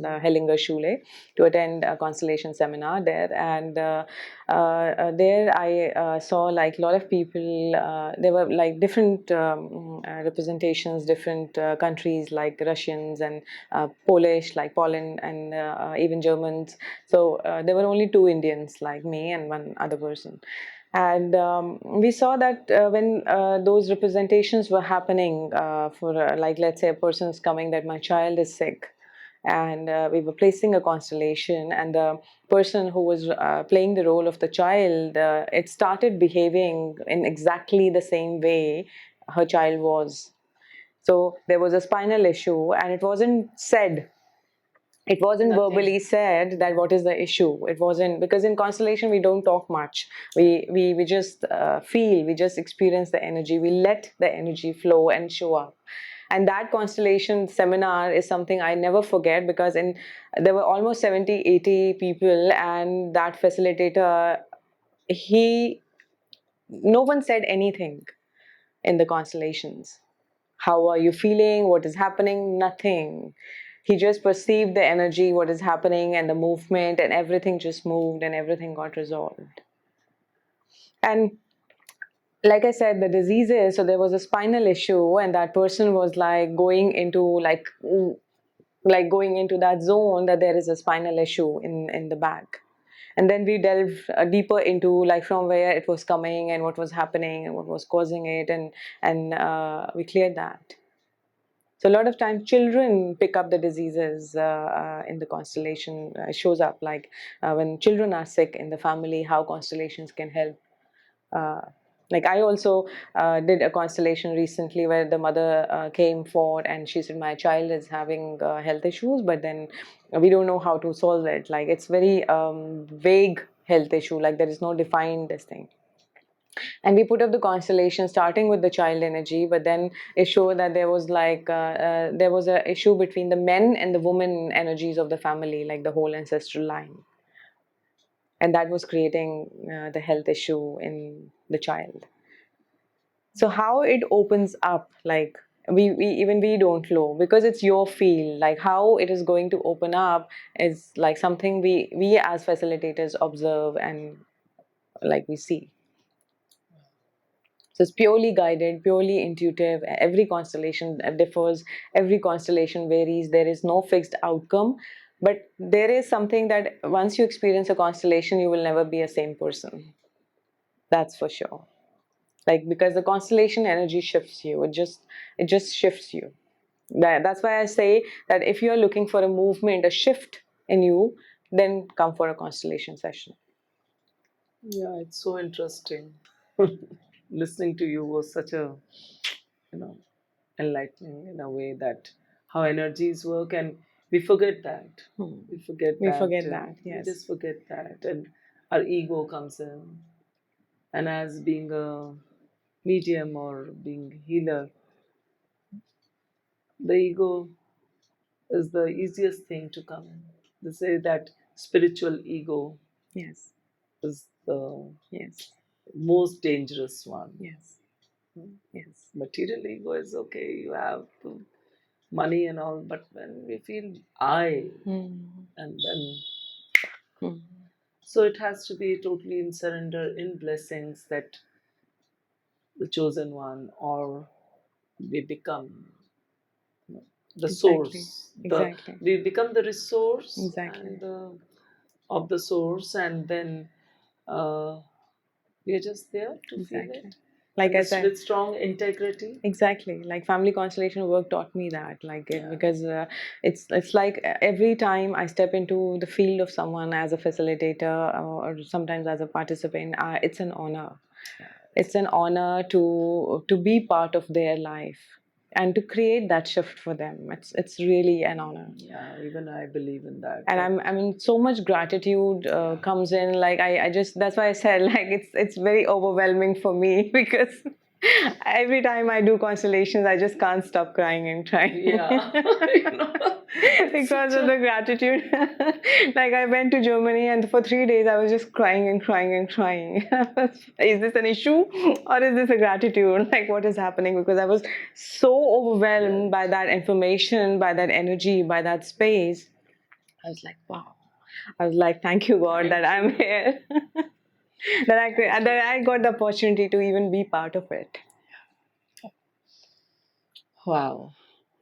the Hellinger Schule, to attend a constellation seminar there, and there I saw like a lot of people. There were like different representations, different countries like Russians and Polish, like Poland, and even Germans. So there were only two Indians, like me and one other person. And we saw that when those representations were happening for, like, let's say a person is coming that my child is sick, and we were placing a constellation, and the person who was playing the role of the child, it started behaving in exactly the same way her child was. So there was a spinal issue, and it wasn't said, it wasn't Nothing. verbally said that what is the issue. It wasn't, because in constellation we don't talk much. We just feel, we just experience the energy, we let the energy flow and show up. And that constellation seminar is something I never forget, because there were almost 70-80 people, and that facilitator, he no one said anything in the constellations. How are you feeling? What is happening? Nothing. He just perceived the energy, what is happening, and the movement, and everything just moved and everything got resolved. And like I said, the diseases, so there was a spinal issue, and that person was like going into going into that zone that there is a spinal issue in the back. And then we delve deeper into like from where it was coming and what was happening and what was causing it, and we cleared that. So a lot of times children pick up the diseases in the constellation. Shows up like when children are sick in the family, how constellations can help. Uh, like I also did a constellation recently where the mother came forward and she said, my child is having health issues, but then we don't know how to solve it. Like it's very vague health issue, like there is no defined this thing. And we put up the constellation starting with the child energy, but then it showed that there was there was a issue between the men and the women energies of the family, like the whole ancestral line, and that was creating the health issue in the child. So how it opens up, like we even we don't know, because it's your field, like how it is going to open up is like something we as facilitators observe and like we see. So it's purely guided, purely intuitive. Every constellation differs, every constellation varies. There is no fixed outcome. But there is something that once you experience a constellation, you will never be a same person. That's for sure. Like because the constellation energy shifts you. It just shifts you. That's why I say that if you're looking for a movement, a shift in you, then come for a constellation session. Yeah, it's so interesting. Listening to you was such a, you know, enlightening in a way that how energies work, and we forget that. We forget We that. forget that, We yes. just forget that, and our ego comes in. And as being a medium or being healer, the ego is the easiest thing to come in. They say that spiritual ego Yes. is the Yes. most dangerous one. Yes. Yes. Material ego is okay, you have the money and all, but when we feel I, Mm. and then Mm. so it has to be totally in surrender, in blessings, that the chosen one, or we become the Exactly. source. The Exactly. we become the resource Exactly. and of the source, and then we are just there to feel Exactly. it, Like and I said, with strong integrity. exactly. Like family constellation work taught me that. Like it Yeah. because it's like every time I step into the field of someone as a facilitator or sometimes as a participant, it's an honor. It's an honor to be part of their life and to create that shift for them. It's really an honor. Yeah, even I believe in that. And I mean so much gratitude Yeah. comes in, like I just, that's why I said like it's very overwhelming for me because every time I do constellations I just can't stop crying and crying. Yeah, you know, it's Because such of a the gratitude. Like I went to Germany and for 3 days I was just crying and crying and crying. Is this an issue or is this a gratitude? Like what is happening? Because I was so overwhelmed by that information, by that energy, by that space. I was like, wow. I was like, thank you, God, that I'm here. That I got the opportunity to even be part of it. wow.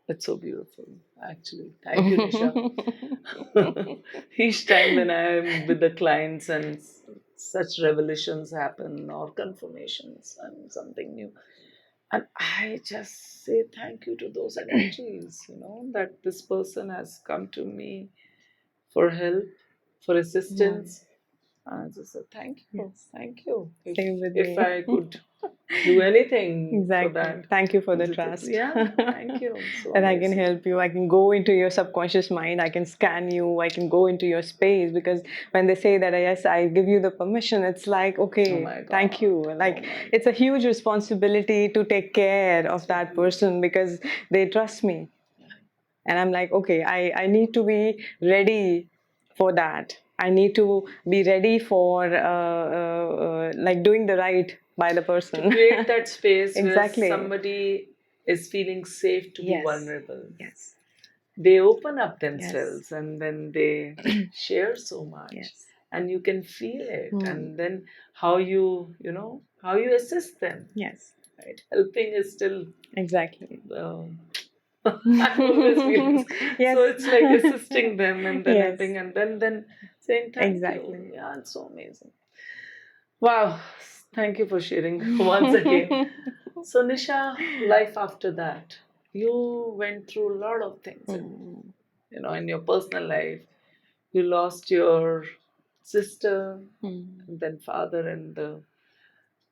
It's so beautiful, actually. Thank you, Nisha. Each time when I am with the clients and such revelations happen or confirmations and something new, and I just say thank you to those energies, that this person has come to me for help, for assistance. I just said Yes. thank you. Same with If me. I could do anything for Exactly. that, Thank you for the trust. yeah, thank you. So That I can amazing. help you. I can go into your subconscious mind. I can scan you. I can go into your space because when they say that, yes, I give you the permission, it's like, Oh okay, my thank God. you. Oh Like, my it's a huge responsibility to take care of So that beautiful. person because they trust me. And I'm like, okay, I need to be ready for that. I need to be ready for like doing the right by the To person. create that space where Exactly. somebody is feeling safe to be Yes. vulnerable. Yes. They open up Yes. themselves and then they share so much, Yes. and you can feel it. Hmm. And then how you assist them, Yes. right? Helping is still Exactly. I always feel this. So Yes. it's like assisting them and then Yes. helping and then saying thank you. Exactly. Yeah, it's so amazing. Wow, thank you for sharing once again. So Nisha, life after that, you went through a lot of things Hmm. in your personal life. You lost your sister Hmm. and then father in the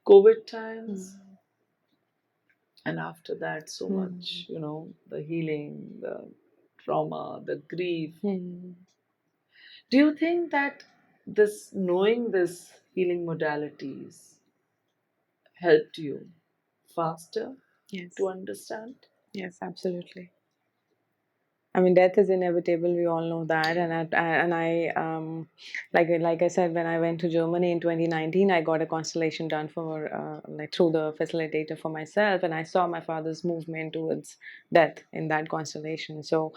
COVID times, Hmm. and after that, so Hmm. much, the healing, the trauma, the grief. Hmm. Do you think that this knowing this healing modalities helped you faster Yes. to understand? Yes, absolutely. I mean, death is inevitable. We all know that, like I said, when I went to Germany in 2019, I got a constellation done for like through the facilitator for myself, and I saw my father's movement towards death in that constellation. So,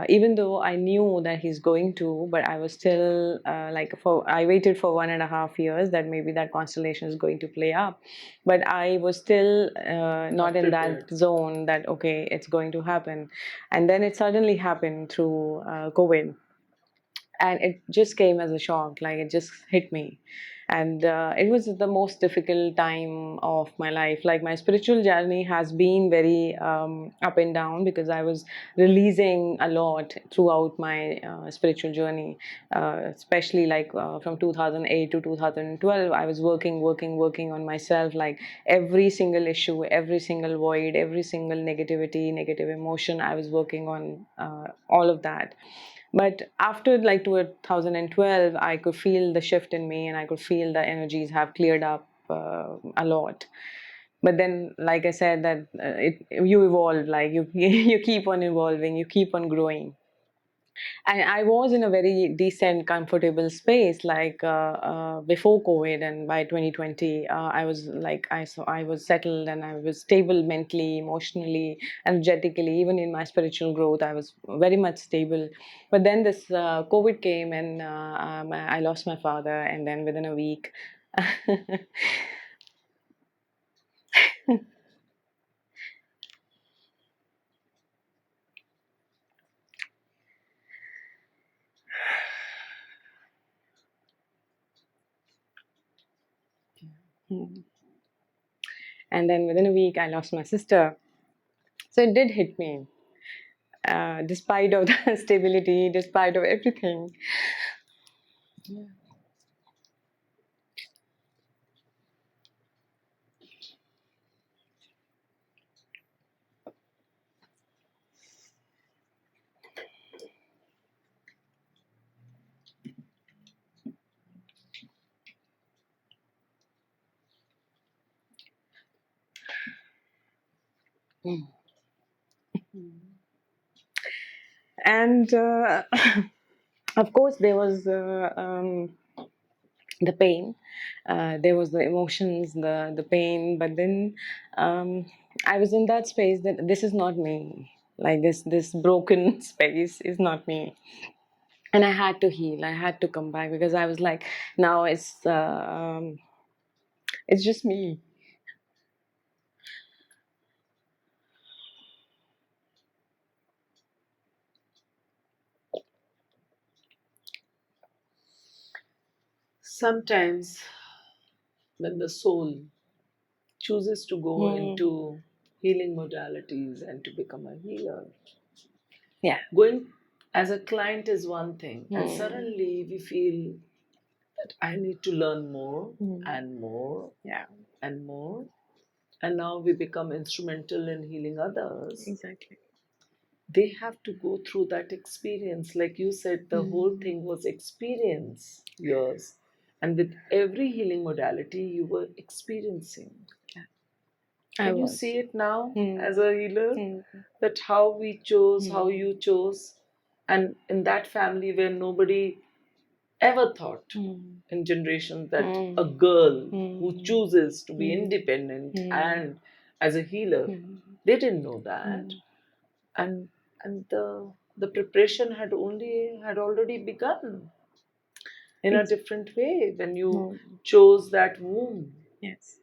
even though I knew that he's going to, but I was still I waited for 1.5 years that maybe that constellation is going to play up, but I was still not Not in that prepared. zone that okay, it's going to happen. And then it suddenly happened through COVID, and it just came as a shock, like it just hit me. And it was the most difficult time of my life. Like my spiritual journey has been very up and down, because I was releasing a lot throughout my spiritual journey, especially from 2008 to 2012. I was working on myself, like every single issue, every single void, every single negativity, negative emotion, I was working on all of that. But after like 2012, I could feel the shift in me, and I could feel the energies have cleared up a lot. But then, like I said, that you evolve, like you you keep on evolving, you keep on growing. And I was in a very decent, comfortable space, before COVID, and by 2020, I was I was settled, and I was stable mentally, emotionally, energetically. Even in my spiritual growth, I was very much stable. But then this COVID came, and I lost my father, and then within a week. And then within a week, I lost my sister. So it did hit me, despite of the stability, despite of everything. And of course, there was the pain, there was the emotions, the pain. But then I was in that space that this is not me. Like this broken space is not me. And I had to heal. I had to come back, because I was like, now it's just me. Sometimes, when the soul chooses to go Mm. into healing modalities and to become a healer, Yeah. going as a client is one thing, and Mm. suddenly we feel that I need to learn more Mm. and more Yeah. and more, and now we become instrumental in healing others. Exactly. They have to go through that experience. Like you said, the whole Mm. thing was experience yours. And with every healing modality, you were experiencing. Yeah. I Can you was. see it now Mm. as a healer? Mm. That how we chose, how Mm. you chose, and in that family where nobody ever thought Mm. in generations that a Mm. girl who Mm. chooses to be Mm. independent Mm. and as a healer, Mm. they didn't know that. Mm. And the preparation had already begun in a Ex- different way when you mm. chose that womb, Yes.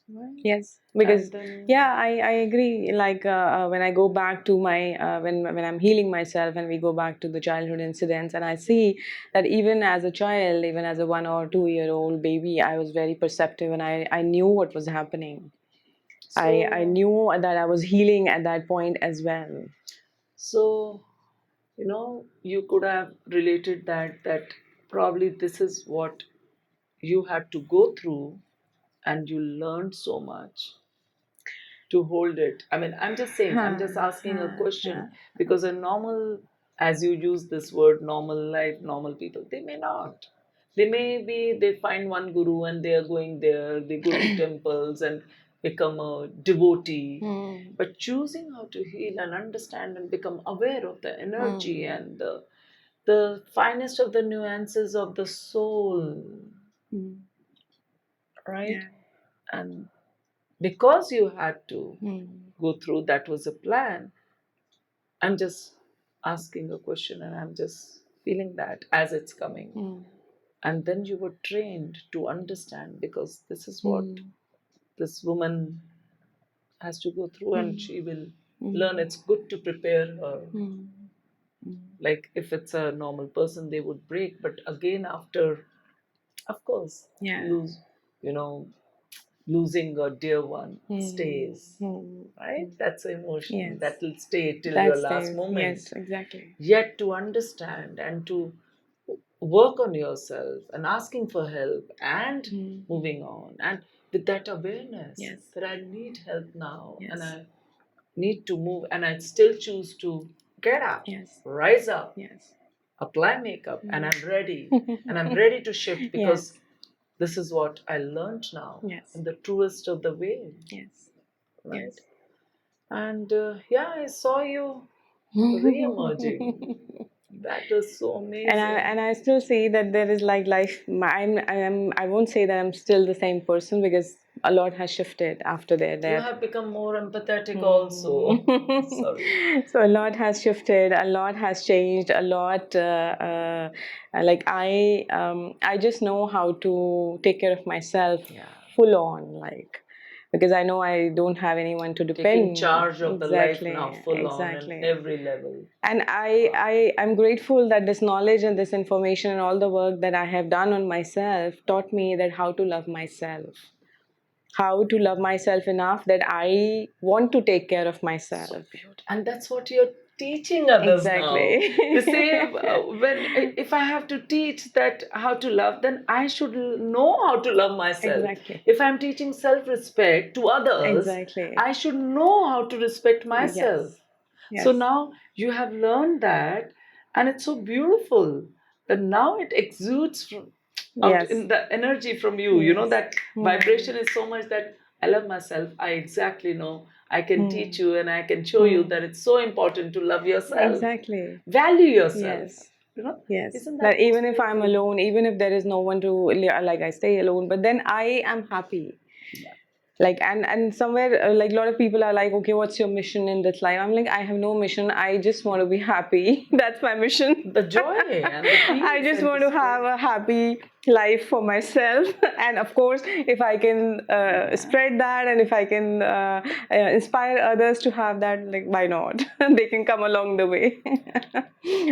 right? Yes, because And then yeah, I agree. When I go back to my when I'm healing myself, and we go back to the childhood incidents, and I see that even as a child, even as a 1 or 2 year old baby, I was very perceptive, and I knew what was happening. I so knew that I was healing at that point as well. so you could have related that probably this is what you had to go through, and you learned so much to hold it. I mean, I'm just saying, I'm just Huh, asking a huh, question, huh. because a normal, as you use this word, normal life, normal people, they may not. They find one guru and they are going there, they go to temples and become a devotee. But choosing how to heal and understand and become aware of the energy and the finest of the nuances of the soul, right? Yeah. And because you had to go through, that was a plan. I'm just asking a question and I'm just feeling that as it's coming. And then you were trained to understand, because this is what this woman has to go through, and she will learn. It's good to prepare her. Like if it's a normal person, they would break, but again, after, of course, Yeah. lose, you know, losing a dear one stays, right? That's an emotion Yes. that will stay till your That last stays. moment. Yes, exactly. Yet to understand and to work on yourself and asking for help and moving on, and with that awareness Yes. that I need help now and Yes. I need to move, and I still choose to get up, Yes. rise up, Yes. apply makeup, and I'm ready. And I'm ready to shift, because Yes. this is what I learned now Yes. in the truest of the way, Yes. right? Yes. And yeah, I saw you re-emerging. That is so And amazing. I still see that there is like life. I won't say that I'm still the same person, because a lot has shifted after their You death. have become more empathetic also. Sorry. So a lot has shifted, a lot has changed, a lot. Like I just know how to take care of myself, Yeah. full on, like, because I know I don't have anyone to Taking depend. charge of the life now, Exactly, full on, and exactly. every level. And I'm grateful that this knowledge and this information and all the work that I have done on myself taught me that how to love myself, how to love myself enough that I want to take care of So myself. beautiful. And that's what you're teaching others now. Exactly. You say, when if I have to teach that how to love, then I should know how to love myself. Exactly. If I'm teaching self-respect to others, Exactly. I should know how to respect myself. Yes. So Yes. now you have learned that, and it's so beautiful that now it exudes from out Yes. in the energy from you. You know Yes. that vibration is so much that I love myself. I exactly know I can teach you and I can show you that it's so important to love yourself, Exactly. value yourself. Yes. You know, Yes. isn't That that most even if I'm beautiful? alone, even if there is no one to, like, I stay alone, but then I am happy. Yeah. Like, and somewhere, like, a lot of people are like, okay, what's your mission in this life? I'm like, I have no mission, I just want to be happy. That's my mission. The joy and the I peace just and the want to have spirit. a happy life for myself. And of course, if I can spread that, and if I can inspire others to have that, like, why not? They can come along the way.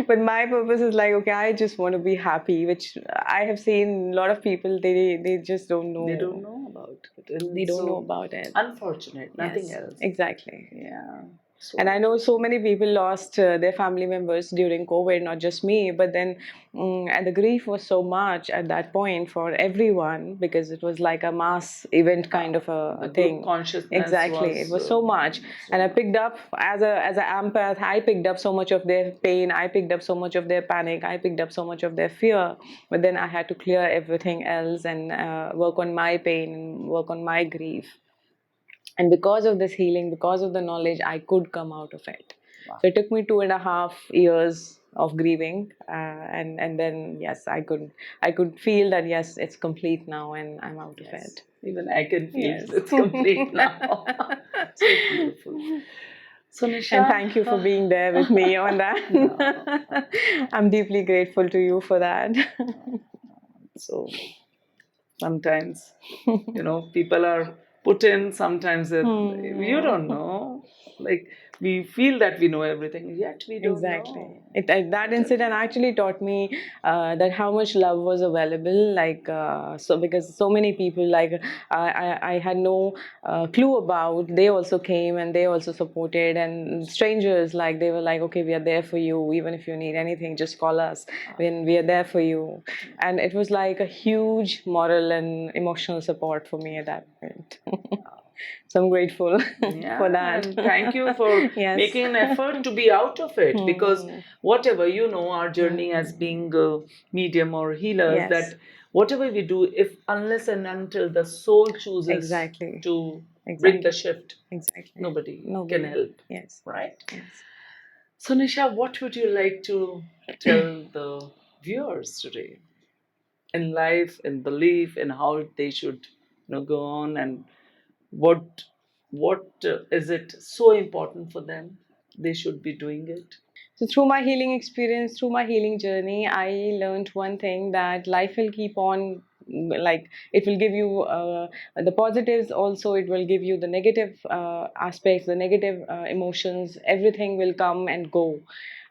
But my purpose is like, okay, I just want to be happy, which I have seen a lot of people, they just don't They don't know. know about it, and They it's don't know so about it. unfortunate. Nothing Yes, else. exactly. Yeah. So And I know so interesting. many people lost their family members during COVID, not just me, but then, and the grief was so much at that point for everyone, because it was like a mass event kind of a The group thing. consciousness Exactly, it was was so much, so and I much. picked up as an empath. I picked up so much of their pain. I picked up so much of their panic. I picked up so much of their fear. But then I had to clear everything else and work on my pain, work on my grief. And because of this healing, because of the knowledge, I could come out of it. Wow. So it took me 2.5 years of grieving, and then, yes, I could feel that, yes, it's complete now and I'm out of Yes. it. Even I can feel Yes. it's complete now. So beautiful. So And Nisha, thank you for being there with me on no, that. I'm deeply grateful to you for that. so sometimes people are put in, sometimes you don't know, like we feel that we know everything, yet we don't Exactly. know. That incident actually taught me that how much love was available. Like, so because so many people, like, I had no clue about. They also came and they also supported, and strangers, like, they were like, okay, we are there for you. Even if you need anything, just call us. When we are there for you. And it was like a huge moral and emotional support for me at that point. So I'm grateful for Yeah, that. and thank you for Yes. making an effort to be out of it, because Hmm. whatever, our journey as Hmm. being a medium or healers, Yes, that whatever we do, if unless and until the soul chooses exactly. to bring the Exactly. shift, Exactly. nobody can Nobody. help, Yes. right? Yes. So, Nisha, what would you like to tell the viewers today in life, in belief, in how they should, go on, and what is it so important for them? They should be doing it. So through my healing experience, through my healing journey, I learned one thing, that life will keep on, like it will give you the positives, also it will give you the negative aspects, the negative emotions. Everything will come and go,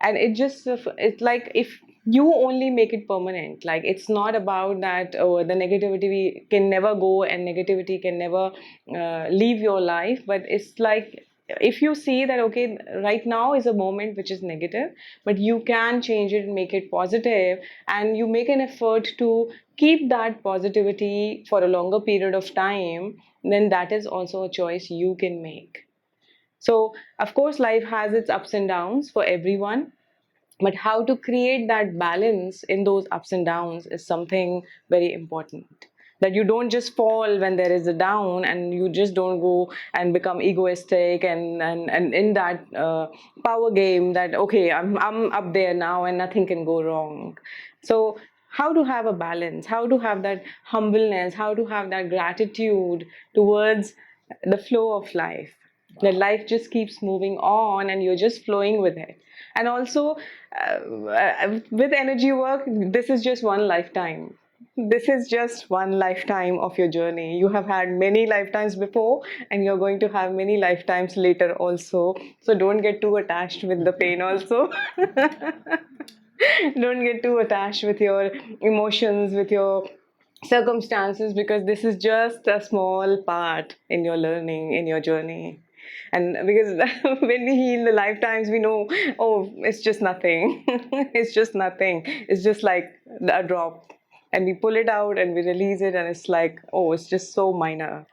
and it's like if you only make it permanent. Like it's not about that, oh, the negativity can never go and negativity can never leave your life, but it's like if you see that okay, right now is a moment which is negative, but you can change it and make it positive, and you make an effort to keep that positivity for a longer period of time, then that is also a choice you can make. So of course life has its ups and downs for everyone, but how to create that balance in those ups and downs is something very important. That you don't just fall when there is a down, and you just don't go and become egoistic and in that power game that okay, I'm up there now and nothing can go wrong. So how to have a balance, how to have that humbleness, how to have that gratitude towards the flow of life, that Wow. life just keeps moving on and you're just flowing with it. And also with energy work, this is just one lifetime. This is just one lifetime of your journey. You have had many lifetimes before, and you're going to have many lifetimes later also. So don't get too attached with the pain also. Don't get too attached with your emotions, with your circumstances, because this is just a small part in your learning, in your journey. And because when we heal the lifetimes, we know, oh, it's just nothing. It's just nothing. It's just like a drop. And we pull it out and we release it, and it's like, oh, it's just so minor.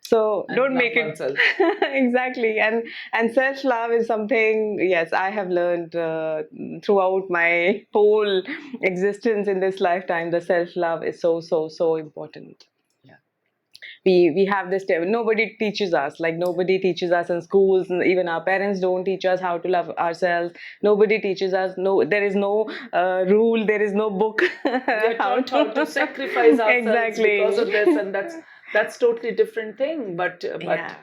So And don't love make it oneself. exactly. And self love is something, yes, I have learned throughout my whole existence in this lifetime. The self love is so so so important. Yeah. We have this, nobody teaches us, like nobody teaches us in schools, and even our parents don't teach us how to love ourselves. Nobody teaches us, no, there is no rule, there is no book We are how taught how to to sacrifice ourselves because exactly. of this, and that's totally different thing. But Yeah,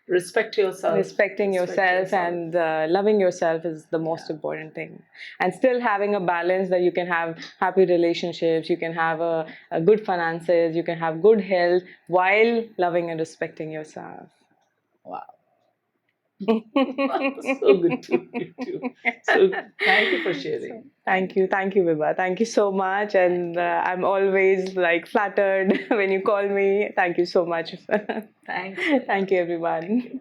respect yourself. respecting Respect yourself yourself. and loving yourself is the most Yeah. important thing, and still having a balance, that you can have happy relationships, you can have a good finances, you can have good health while loving and respecting yourself. Wow. So good to meet you. So thank you for So sharing. thank you, Vibha. Thank you so much, Thank and you. I'm always like flattered when you call me. Thank you so much. Thanks, Nisha. Thank you, Thank you. everyone.